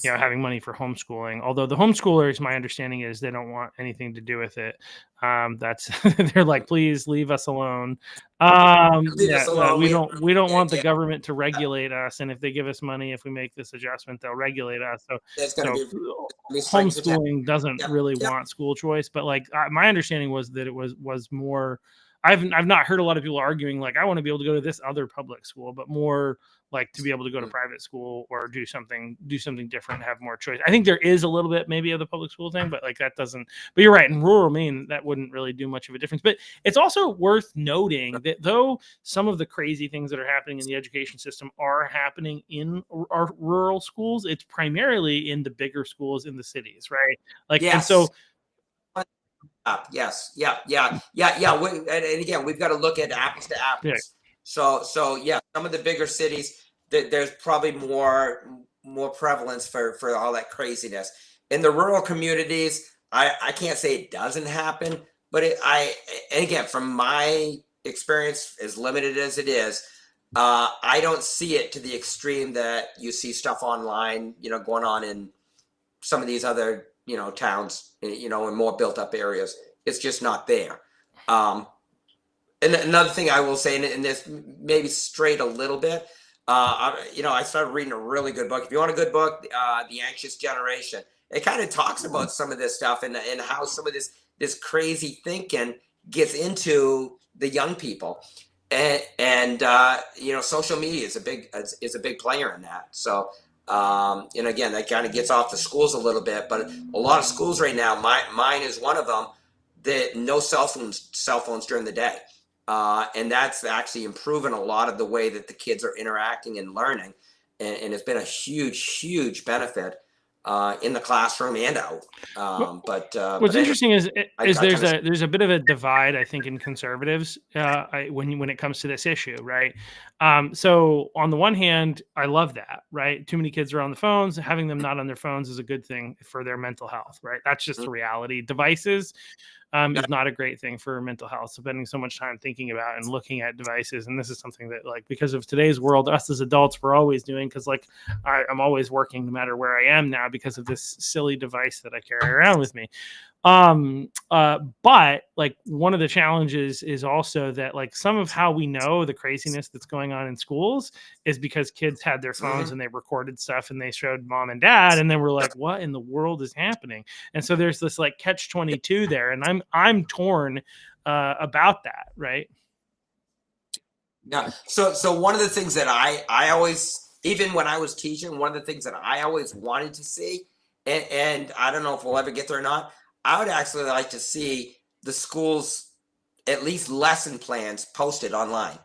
having money for homeschooling. Although the homeschoolers, my understanding is they don't want anything to do with it. That's they're like, please leave us alone. Leave us alone. We don't want the government to regulate us, and if they give us money, if we make this adjustment, they'll regulate us. So homeschooling doesn't really want school choice, but like my understanding was that it was more. I've not heard a lot of people arguing like I want to be able to go to this other public school, but more like to be able to go to private school or do something different, have more choice. I think there is a little bit maybe of the public school thing, but like that doesn't. But you're right, in rural Maine that wouldn't really do much of a difference. But it's also worth noting that though some of the crazy things that are happening in the education system are happening in our rural schools, it's primarily in the bigger schools in the cities, right? Like, and so. Yes. Yeah. And again, we've got to look at apples to apples. Yeah. So some of the bigger cities, there's probably more prevalence for all that craziness. In the rural communities, I can't say it doesn't happen, but and again, from my experience, as limited as it is, I don't see it to the extreme that you see stuff online, going on in some of these other towns, in more built up areas. It's just not there. And another thing I will say, and this maybe strayed a little bit, I started reading a really good book. If you want a good book, The Anxious Generation, it kind of talks about some of this stuff and how some of this crazy thinking gets into the young people. And social media is a big player in that. So, and again, that kind of gets off the schools a little bit, but a lot of schools right now, mine is one of them, that no cell phones during the day. And that's actually improving a lot of the way that the kids are interacting and learning. And it's been a huge, huge benefit in the classroom and out. What's But anyway, interesting is I kind of there's a bit of a divide, I think, in conservatives when it comes to this issue, right? So on the one hand, I love that, right? Too many kids are on the phones. Having them not on their phones is a good thing for their mental health, right? That's just the reality. Devices is not a great thing for mental health. Spending so much time thinking about and looking at devices, and this is something that, like, because of today's world, us as adults, we're always doing. Because, like, I'm always working no matter where I am now because of this silly device that I carry around with me. But like, one of the challenges is also that, like, some of how we know the craziness that's going on in schools is because kids had their phones Mhm. and they recorded stuff and they showed mom and dad, and then we're like, what in the world is happening? And so there's this, like, catch 22 there, and I'm torn about that, right? Yeah. So one of the things that I always, even when I was teaching, one of the things that I always wanted to see, and I don't know if we'll ever get there or not, I would actually like to see the schools at least lesson plans posted online.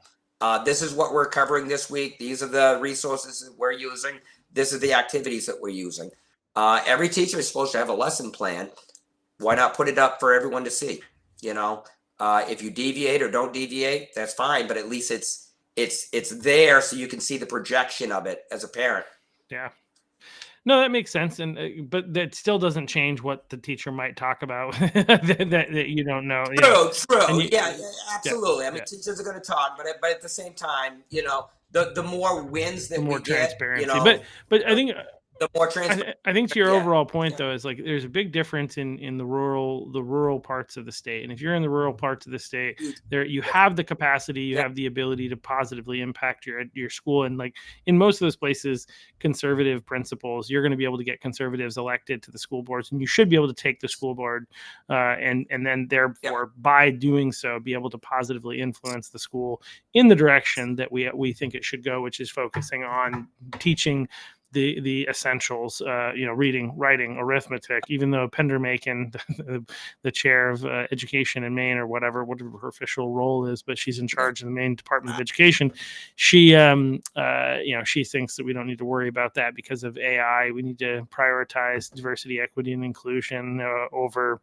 This is what we're covering this week. These are the resources that we're using. This is the activities that we're using. Every teacher is supposed to have a lesson plan. Why not put it up for everyone to see? You know, if you deviate or don't deviate, that's fine. But at least it's there so you can see the projection of it as a parent. Yeah. No, that makes sense, and but that still doesn't change what the teacher might talk about that you don't know, you know, True, and true. you, Yeah, yeah, yeah, absolutely. I mean, yeah. teachers are going to talk, but at the same time, the more wins The that more we get, transparency, but I the, think the more transparent. I think to your Yeah, overall point yeah, though is, like, there's a big difference in the rural parts of the state, and if you're in the rural parts of the state, huge there you difference. have the capacity, you Yeah, have the ability to positively impact your school, and, like, in most of those places, conservative principals, you're going to be able to get conservatives elected to the school boards, and you should be able to take the school board, and then yeah, therefore by doing so be able to positively influence the school in the direction that we think it should go, which is focusing on teaching the essentials, reading, writing, arithmetic. Even though Pender Macon, the chair of education in Maine, or whatever her official role is, but she's in yeah. charge of the Maine Department of Uh, Education. She thinks that we don't need to worry about that because of AI. We need to prioritize diversity, equity, and inclusion yeah. over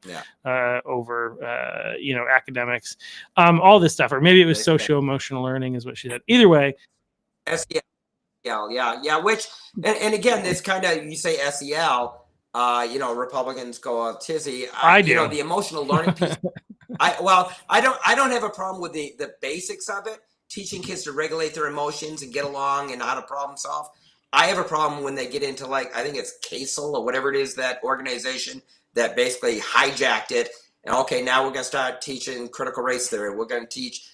academics, all this stuff. Or maybe it was socio emotional learning, is what she said. Either way, SEL, yeah. Which, and again, this kind of, you say SEL, Republicans go tizzy. I do. The emotional learning piece. I don't have a problem with the basics of it, teaching kids to regulate their emotions and get along and how to problem solve. I have a problem when they get into, like, I think it's CASEL or whatever it is, that organization that basically hijacked it. And okay, now we're going to start teaching critical race theory. We're going to teach,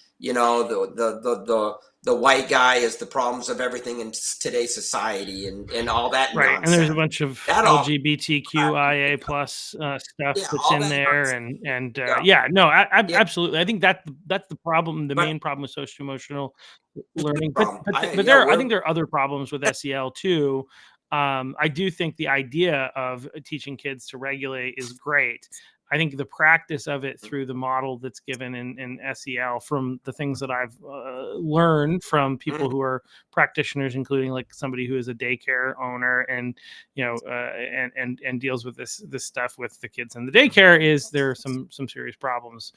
the white guy is the problems of everything in today's society, and all that Right, and there's a nonsense. bunch of That all cracked me LGBTQIA up. plus stuff Yeah, that's all in that there, nonsense. and Yeah, yeah, no, yeah. absolutely. I think that's the problem, the But main problem with social emotional the big learning. But problem, but I but yeah, there, I we're think there are other problems with SEL too. I do think the idea of teaching kids to regulate is great. I think the practice of it through the model that's given in SEL, from the things that I've learned from Mhm. people who are practitioners, including, like, somebody who is a daycare owner, and and deals with this stuff with the kids in the daycare, is there are some serious problems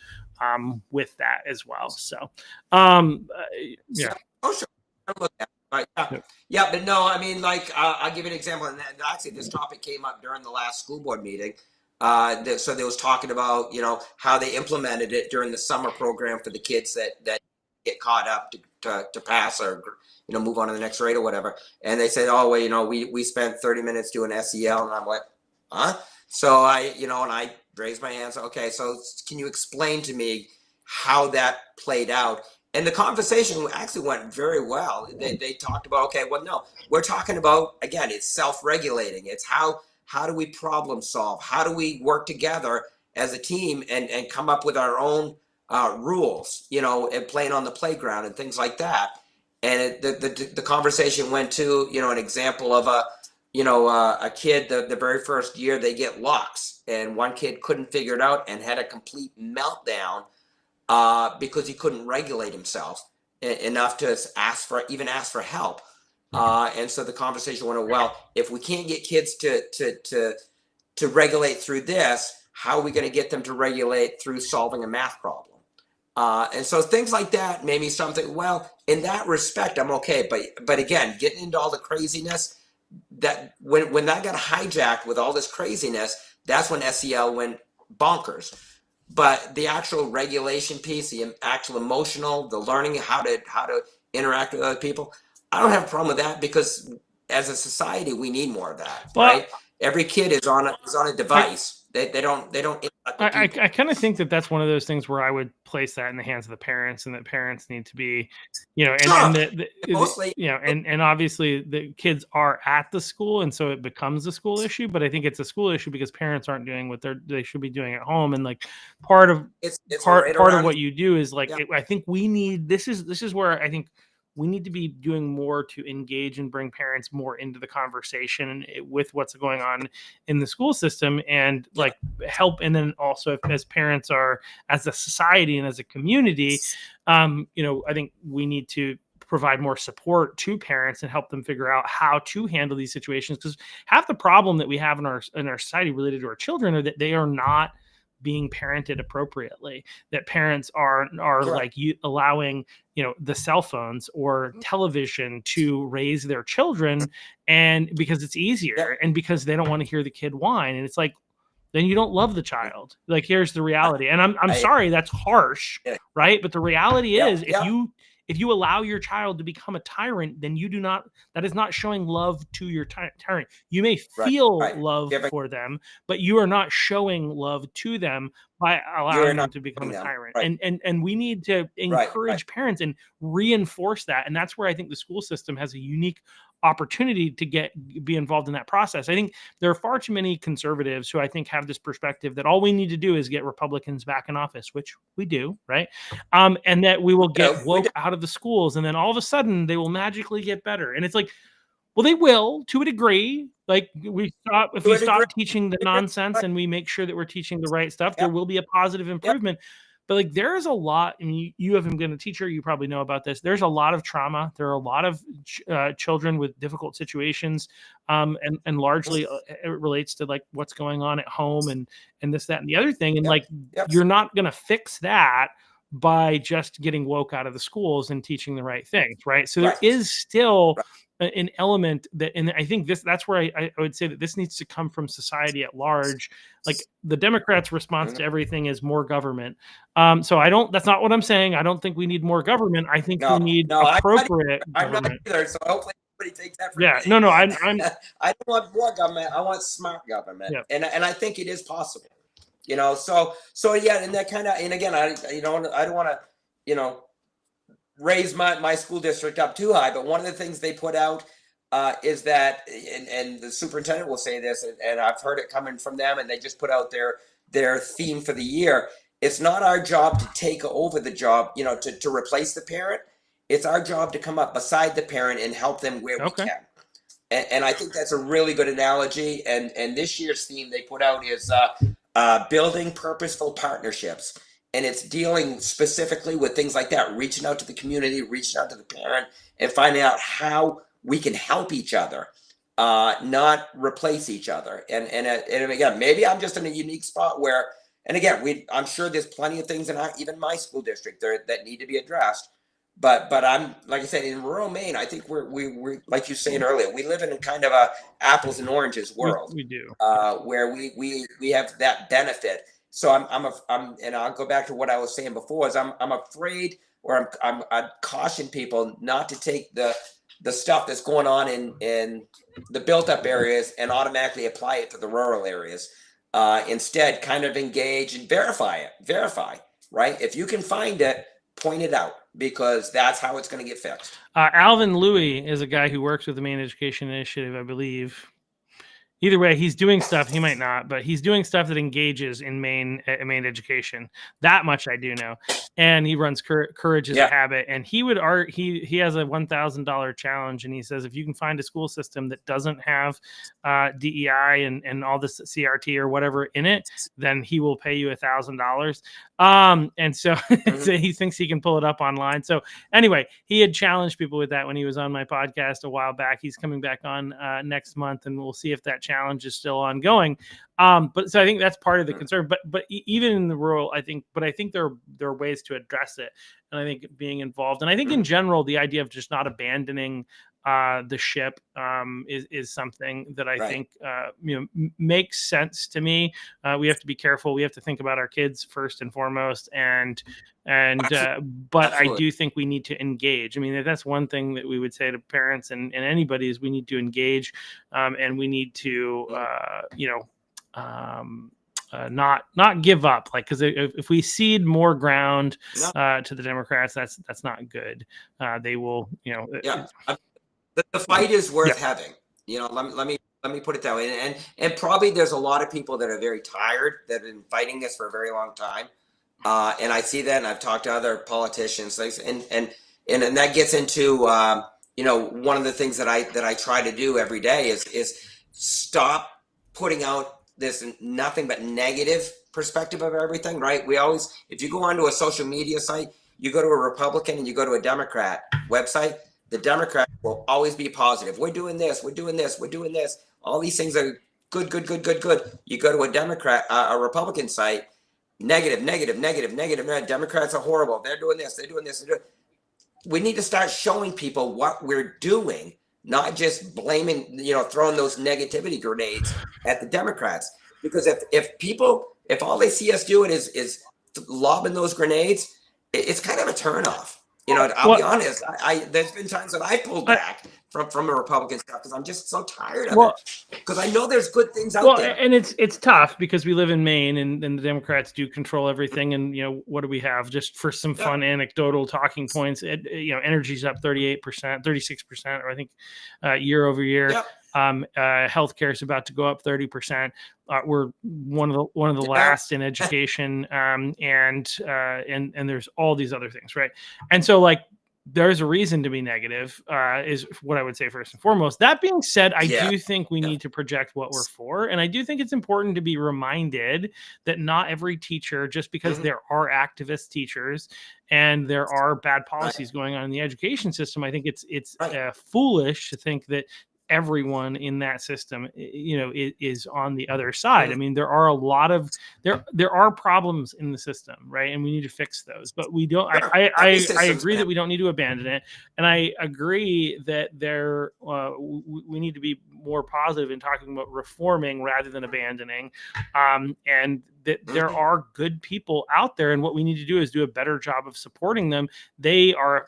with that as well. So Yeah. yeah. Oh, sure. I look at it. But yeah. Yep. Yeah, but no, I mean, like, I'll give you an example. And actually, this topic came up during the last school board meeting. So they was talking about, how they implemented it during the summer program for the kids that get caught up to pass, or move on to the next grade or whatever. And they said, oh well, we spent 30 minutes doing SEL, and I'm like, huh? So and I raised my hands. Okay, so can you explain to me how that played out? And the conversation actually went very well. They talked about, okay, well, no, we're talking about, again, it's self-regulating. It's how do we problem solve? How do we work together as a team and come up with our own rules, and playing on the playground and things like that. And the conversation went to, an example of a kid, the very first year they get locks, and one kid couldn't figure it out and had a complete meltdown because he couldn't regulate himself enough to ask for help. And so the conversation went, well, if we can't get kids to regulate through this, how are we going to get them to regulate through solving a math problem? And so things like that made me something. Well, in that respect, I'm okay. But again, getting into all the craziness, that when that got hijacked with all this craziness, that's when SEL went bonkers. But the actual regulation piece, the actual emotional, the learning how to interact with other people, I don't have a problem with that, because as a society we need more of that, Well, right? Every kid is on a device. They don't interact with I people. kind of think that that's one of those things where I would place that in the hands of the parents, and that parents need to be, Sure, and mostly. and obviously the kids are at the school, and so it becomes a school issue. But I think it's a school issue because parents aren't doing what they should be doing at home, and like part of It's part right part of around. what you do is like Yeah, I think we need this is where I think we need to be doing more to engage and bring parents more into the conversation with what's going on in the school system, and yeah, like help. And then also, if, as parents are, as a society and as a community, I think we need to provide more support to parents and help them figure out how to handle these situations, because half the problem that we have in our society related to our children are that they are not being parented appropriately, that parents are correct. like allowing the cell phones or television to raise their children, and because it's Yep. easier and because they don't want to hear the kid whine. And it's like, then you don't love the child. Like, here's the reality. And I'm I, sorry, that's harsh, yeah, right? But the reality is, yep, yep. if you allow your child to become a tyrant, then you do not, that is not showing love to your tyrant. You may Right, feel right. love Giving, for them, but you are not showing love to them by you're allowing not them to become giving a them. tyrant. Right, And we need to right, right. encourage parents and reinforce that. And that's where I think the school system has a unique opportunity to be involved in that process. I think there are far too many conservatives who I think have this perspective that all we need to do is get Republicans back in office, which we do, right? And that we will get We do. woke out of the schools, and then all of a sudden they will magically get better. And it's like, well, they will to a degree. Like, if To we a degree. stop teaching the nonsense Right. and we make sure that we're teaching the right stuff, there Yep, will be a positive yep. improvement. But like, there is a lot. I mean, you haven't been a teacher, you probably know about this. There's a lot of trauma. There are a lot of children with difficult situations, and largely it relates to like what's going on at home, and this, that, and the other thing. And Yep, like, yep. you're not going to fix that by just getting woke out of the schools and teaching the right things, right? So there Right, is still right. an element that, and I think that's where I would say that this needs to come from society at large. Like, the Democrats' response Mhm. to everything is more government. So that's not what I'm saying. I don't think we need more government. I think we No, need no, appropriate I'm not government. either. So hopefully everybody takes that from Yeah, me. no, I'm I don't want more government. I want smart government, yeah. and I think it is possible. So yeah, and that kind of, and again, I don't want to, you know, raise my school district up too high, but one of the things they put out is that, and the superintendent will say this, and I've heard it coming from them, and they just put out their theme for the year. It's not our job to take over the job, to replace the parent. It's our job to come up beside the parent and help them where we Okay. can. And I think that's a really good analogy. And this year's theme they put out is building purposeful partnerships. And it's dealing specifically with things like that, reaching out to the community, reaching out to the parent, and finding out how we can help each other, not replace each other. And again, maybe I'm just in a unique spot where, and again, I'm sure there's plenty of things in even my school district that need to be addressed. But I'm, like I said, in rural Maine, I think we like you saying earlier, we live in kind of a apples and oranges world, We do. where we have that benefit. So and I'll go back to what I was saying before, is I'm afraid, or I caution people not to take the stuff that's going on in the built up areas and automatically apply it to the rural areas. Instead, kind of engage and verify, right? If you can find it, point it out, because that's how it's going to get fixed. Alvin Louie is a guy who works with the Maine Education Initiative, I believe. Either way, he's doing stuff. He might not, but he's doing stuff that engages in Maine education. That much I do know. And he runs Courage is a Yeah. Habit, and he has a $1,000 challenge, and he says if you can find a school system that doesn't have DEI and all this CRT or whatever in it, then he will pay you $1,000. And so, so he thinks he can pull it up online. So anyway, he had challenged people with that when he was on my podcast a while back. He's coming back on next month, and we'll see if that challenge is still ongoing. But so I think that's part of the concern. But even in the rural, I think there are ways to address it, and I think being involved, and I think in general, the idea of just not abandoning the ship is something that I think makes sense to me. We have to be careful. We have to think about our kids first and foremost, but Absolutely. I do think we need to engage. I mean, that's one thing that we would say to parents and anybody is we need to engage, and we need to not give up, like, because if we cede more ground to the Democrats, that's not good. They will, the fight is worth having. Let me put it that way. And probably there's a lot of people that are very tired that have been fighting this for a very long time. And I see that, and I've talked to other politicians, and that gets into one of the things that I try to do every day is stop putting out this nothing but negative perspective of everything, right? If you go onto a social media site, you go to a Republican and you go to a Democrat website, the Democrat will always be positive. We're doing this, we're doing this, we're doing this. All these things are good. You go to a Republican site, negative. Democrats are horrible. They're doing this, they're doing this. We need to start showing people what we're doing, not just blaming, throwing those negativity grenades at the Democrats. Because if all they see us doing is lobbing those grenades, it's kind of a turnoff. I'll be honest. There's been times that I pulled back from the Republican stuff because I'm just so tired of it. Because I know there's good things out there. And it's tough because we live in Maine and the Democrats do control everything. And what do we have? Just for some fun anecdotal talking points, energy's up 38%, 36%, or I think year over year. Yep. Healthcare is about to go up 30%. We're one of the last in education, and there's all these other things, right? And so, like, there's a reason to be negative, is what I would say first and foremost. That being said, I do think we need to project what we're for, and I do think it's important to be reminded that not every teacher, just because there are activist teachers and there are bad policies going on in the education system, I think it's foolish to think that everyone in that system, is on the other side. I mean, there are a lot of there are problems in the system, right? And we need to fix those. But we don't. I agree that we don't need to abandon it, and I agree that we need to be more positive in talking about reforming rather than abandoning, and that there are good people out there, and what we need to do is do a better job of supporting them. There are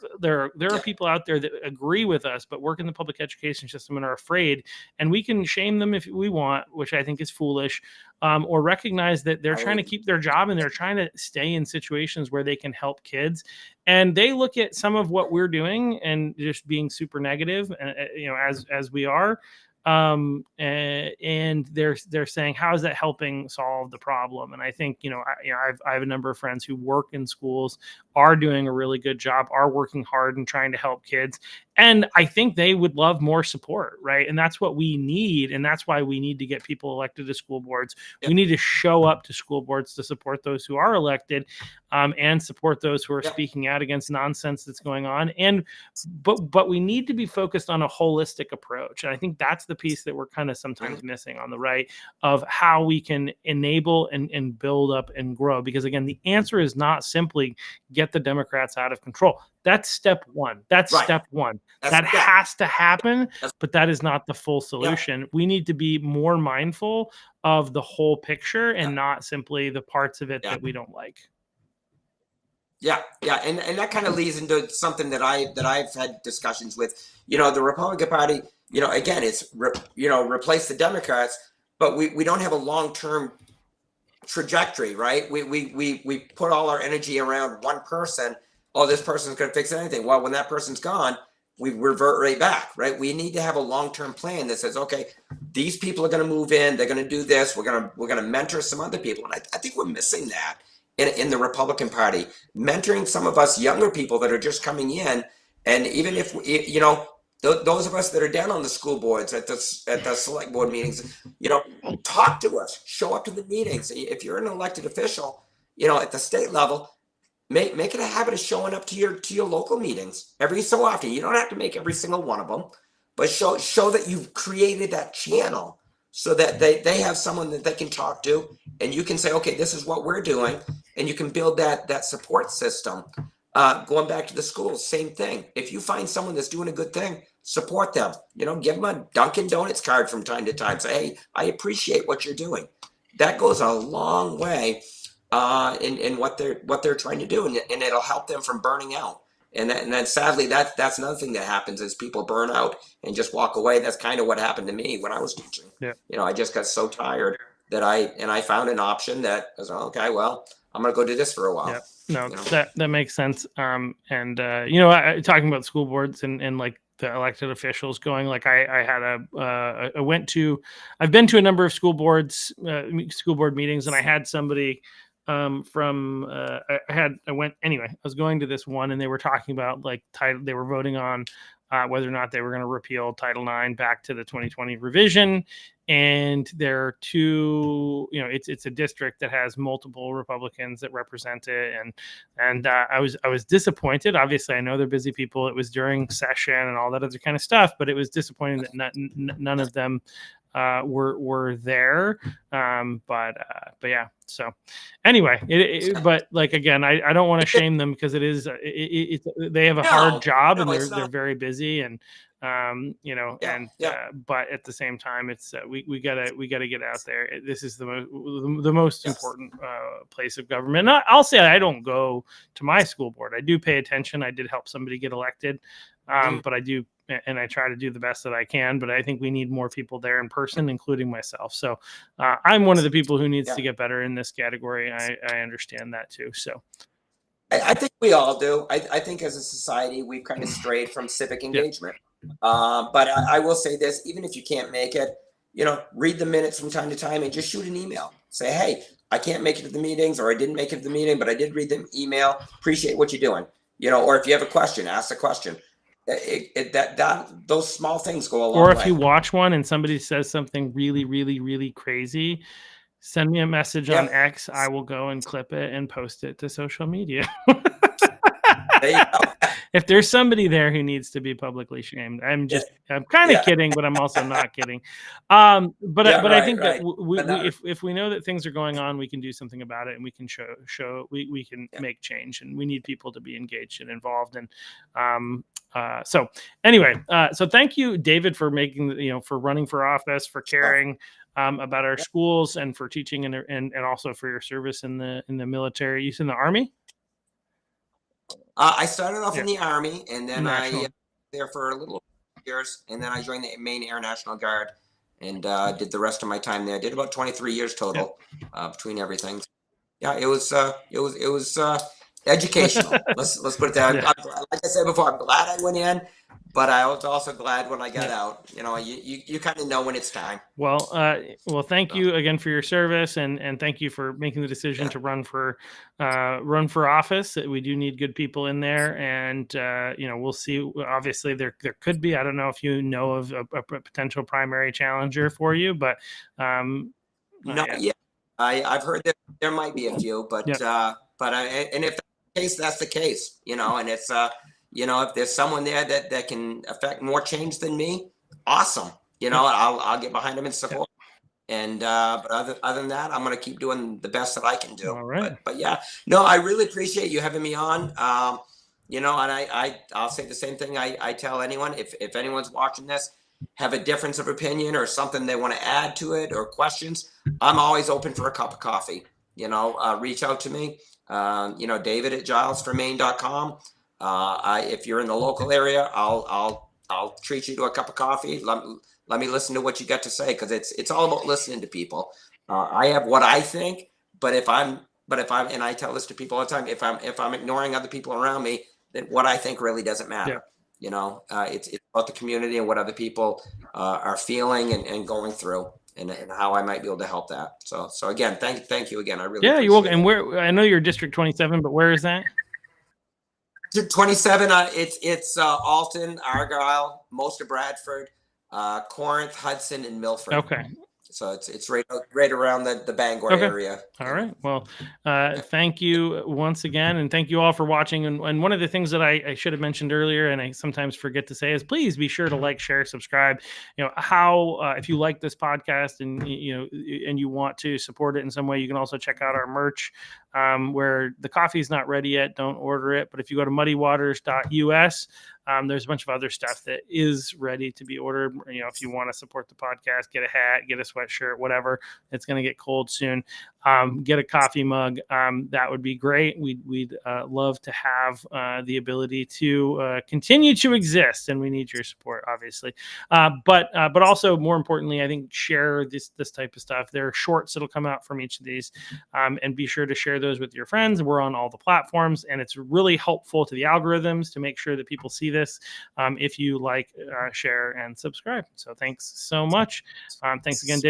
people out there that agree with us, but work in the public education system and are afraid, and we can shame them if we want, which I think is foolish, or recognize that they're trying to keep their job and they're trying to stay in situations where they can help kids, and they look at some of what we're doing and just being super negative, as we are. And they're saying, how is that helping solve the problem? And I think, I have a number of friends who work in schools, are doing a really good job, are working hard and trying to help kids. And I think they would love more support, right? And that's what we need. And that's why we need to get people elected to school boards. Yep. We need to show up to school boards to support those who are elected, and support those who are speaking out against nonsense that's going on. But we need to be focused on a holistic approach. And I think that's the piece that we're kind of sometimes missing on the right, of how we can enable and build up and grow. Because again, the answer is not simply get the Democrats out of control. That's step one. That's step one. That has to happen, but that is not the full solution. Yeah. We need to be more mindful of the whole picture and not simply the parts of it that we don't like. Yeah. And that kind of leads into something that I've had discussions with, the Republican Party, again, it's, replace the Democrats, but we don't have a long-term trajectory, right? We put all our energy around one person. Oh, this person's going to fix anything. Well, when that person's gone, we revert right back, right? We need to have a long-term plan that says, okay, these people are going to move in. They're going to do this. We're going to mentor some other people. And I think we're missing that in the Republican Party, mentoring some of us younger people that are just coming in. And even if, you know, those of us that are down on the school boards at the select board meetings, you know, talk to us, show up to the meetings. If you're an elected official, you know, at the state level, make it a habit of showing up to your local meetings every so often. You don't have to make every single one of them, but show that you've created that channel so that they have someone that they can talk to, and you can say, okay, this is what we're doing, and you can build that support system. Going back to the schools, same thing. If you find someone that's doing a good thing, support them. You know, give them a Dunkin' Donuts card from time to time. Say, hey, I appreciate what you're doing. That goes a long way in what they're trying to do, and it'll help them from burning out. And then sadly, that's another thing that happens is people burn out and just walk away. That's kind of what happened to me when I was teaching. Yeah. You know, I just got so tired that I found an option that I was like, okay, well, I'm gonna go do this for a while. Yeah. No, you know? that makes sense. And you know, talking about school boards and like the elected officials going, like I had I've been to a number of school board meetings, and I had somebody from I was going to this one, and they were talking about like they were voting on whether or not they were going to repeal Title IX back to the 2020 revision. And there are two, you know, it's a district that has multiple Republicans that represent it, and I was disappointed. Obviously, I know they're busy people. It was during session and all that other kind of stuff, but it was disappointing that none of them were there. But yeah. So anyway, but like again, I don't want to shame them because it is they have a hard job, and they're very busy, and you know, but at the same time, it's we gotta get out there. This is the most important place of government. And I'll say I don't go to my school board. I do pay attention. I did help somebody get elected, but I do. And I try to do the best that I can, but I think we need more people there in person, including myself. So I'm one of the people who needs to get better in this category. I understand that too. So I think we all do. I think as a society, we've kind of strayed from civic engagement. But I will say this, even if you can't make it, you know, read the minutes from time to time and just shoot an email. Say, hey, I can't make it to the meetings, or I didn't make it to the meeting, but I did read the email. Appreciate what you're doing. You know, or if you have a question, ask the question. Those small things go a long way. Or if you watch one and somebody says something really, really, really crazy, send me a message on X. I will go and clip it and post it to social media. There you go. If there's somebody there who needs to be publicly shamed, I'm kind of kidding, but I'm also not kidding. But I think that if we know that things are going on, we can do something about it, and we can we can make change, and we need people to be engaged and involved. And so anyway, so thank you, David, for for running for office, for caring about our schools, and for teaching, and also for your service in the military. You in the Army? I started off in the Army, and then I there for a little years, and then I joined the Maine Air National Guard, and did the rest of my time there. I did about 23 years total between everything. Yeah, it was educational. let's put it that. Like I said before, I'm glad I went in, but I was also glad when I got out. You know, you kind of know when it's time. Well, thank you again for your service, and thank you for making the decision to run for office. We do need good people in there, and you know, we'll see. Obviously, there could be. I don't know if you know of a potential primary challenger for you, but not yet. I've heard that there might be a few, but and if that's the case, you know, and it's you know, if there's someone there that can affect more change than me, awesome. You know, I'll get behind them and support. And but other than that, I'm gonna keep doing the best that I can do. All right. But yeah, no, I really appreciate you having me on. You know, and I'll say the same thing I tell anyone. If anyone's watching this, have a difference of opinion or something they want to add to it or questions, I'm always open for a cup of coffee. You know, reach out to me. You know, David at gilesformaine.com. If you're in the local area, I'll treat you to a cup of coffee. Let me listen to what you got to say, because it's all about listening to people. I have what I think, but if I'm and I tell this to people all the time, if I'm ignoring other people around me, then what I think really doesn't matter. It's about the community and what other people are feeling and going through, and how I might be able to help that. So again, thank you again. I really Yeah, you're welcome. appreciate And it. where, I know you're District 27, but where is that? 27. It's Alton, Argyle, most of Bradford, Corinth, Hudson, and Milford. Okay. So it's right around the Bangor Okay. area. All right. Well, thank you once again, and thank you all for watching. And one of the things that I should have mentioned earlier, and I sometimes forget to say, is please be sure to like, share, subscribe. If you like this podcast and and you want to support it in some way, you can also check out our merch. Where the coffee is not ready yet, don't order it. But if you go to muddywaters.us, there's a bunch of other stuff that is ready to be ordered. If you want to support the podcast, get a hat, get a sweatshirt, whatever. It's going to get cold soon. Get a coffee mug. That would be great. We'd love to have the ability to continue to exist, and we need your support, obviously. But also, more importantly, I think share this type of stuff. There are shorts that'll come out from each of these, and be sure to share those with your friends. We're on all the platforms, and it's really helpful to the algorithms to make sure that people see this if you like, share, and subscribe. So thanks so much. Thanks again, Dave.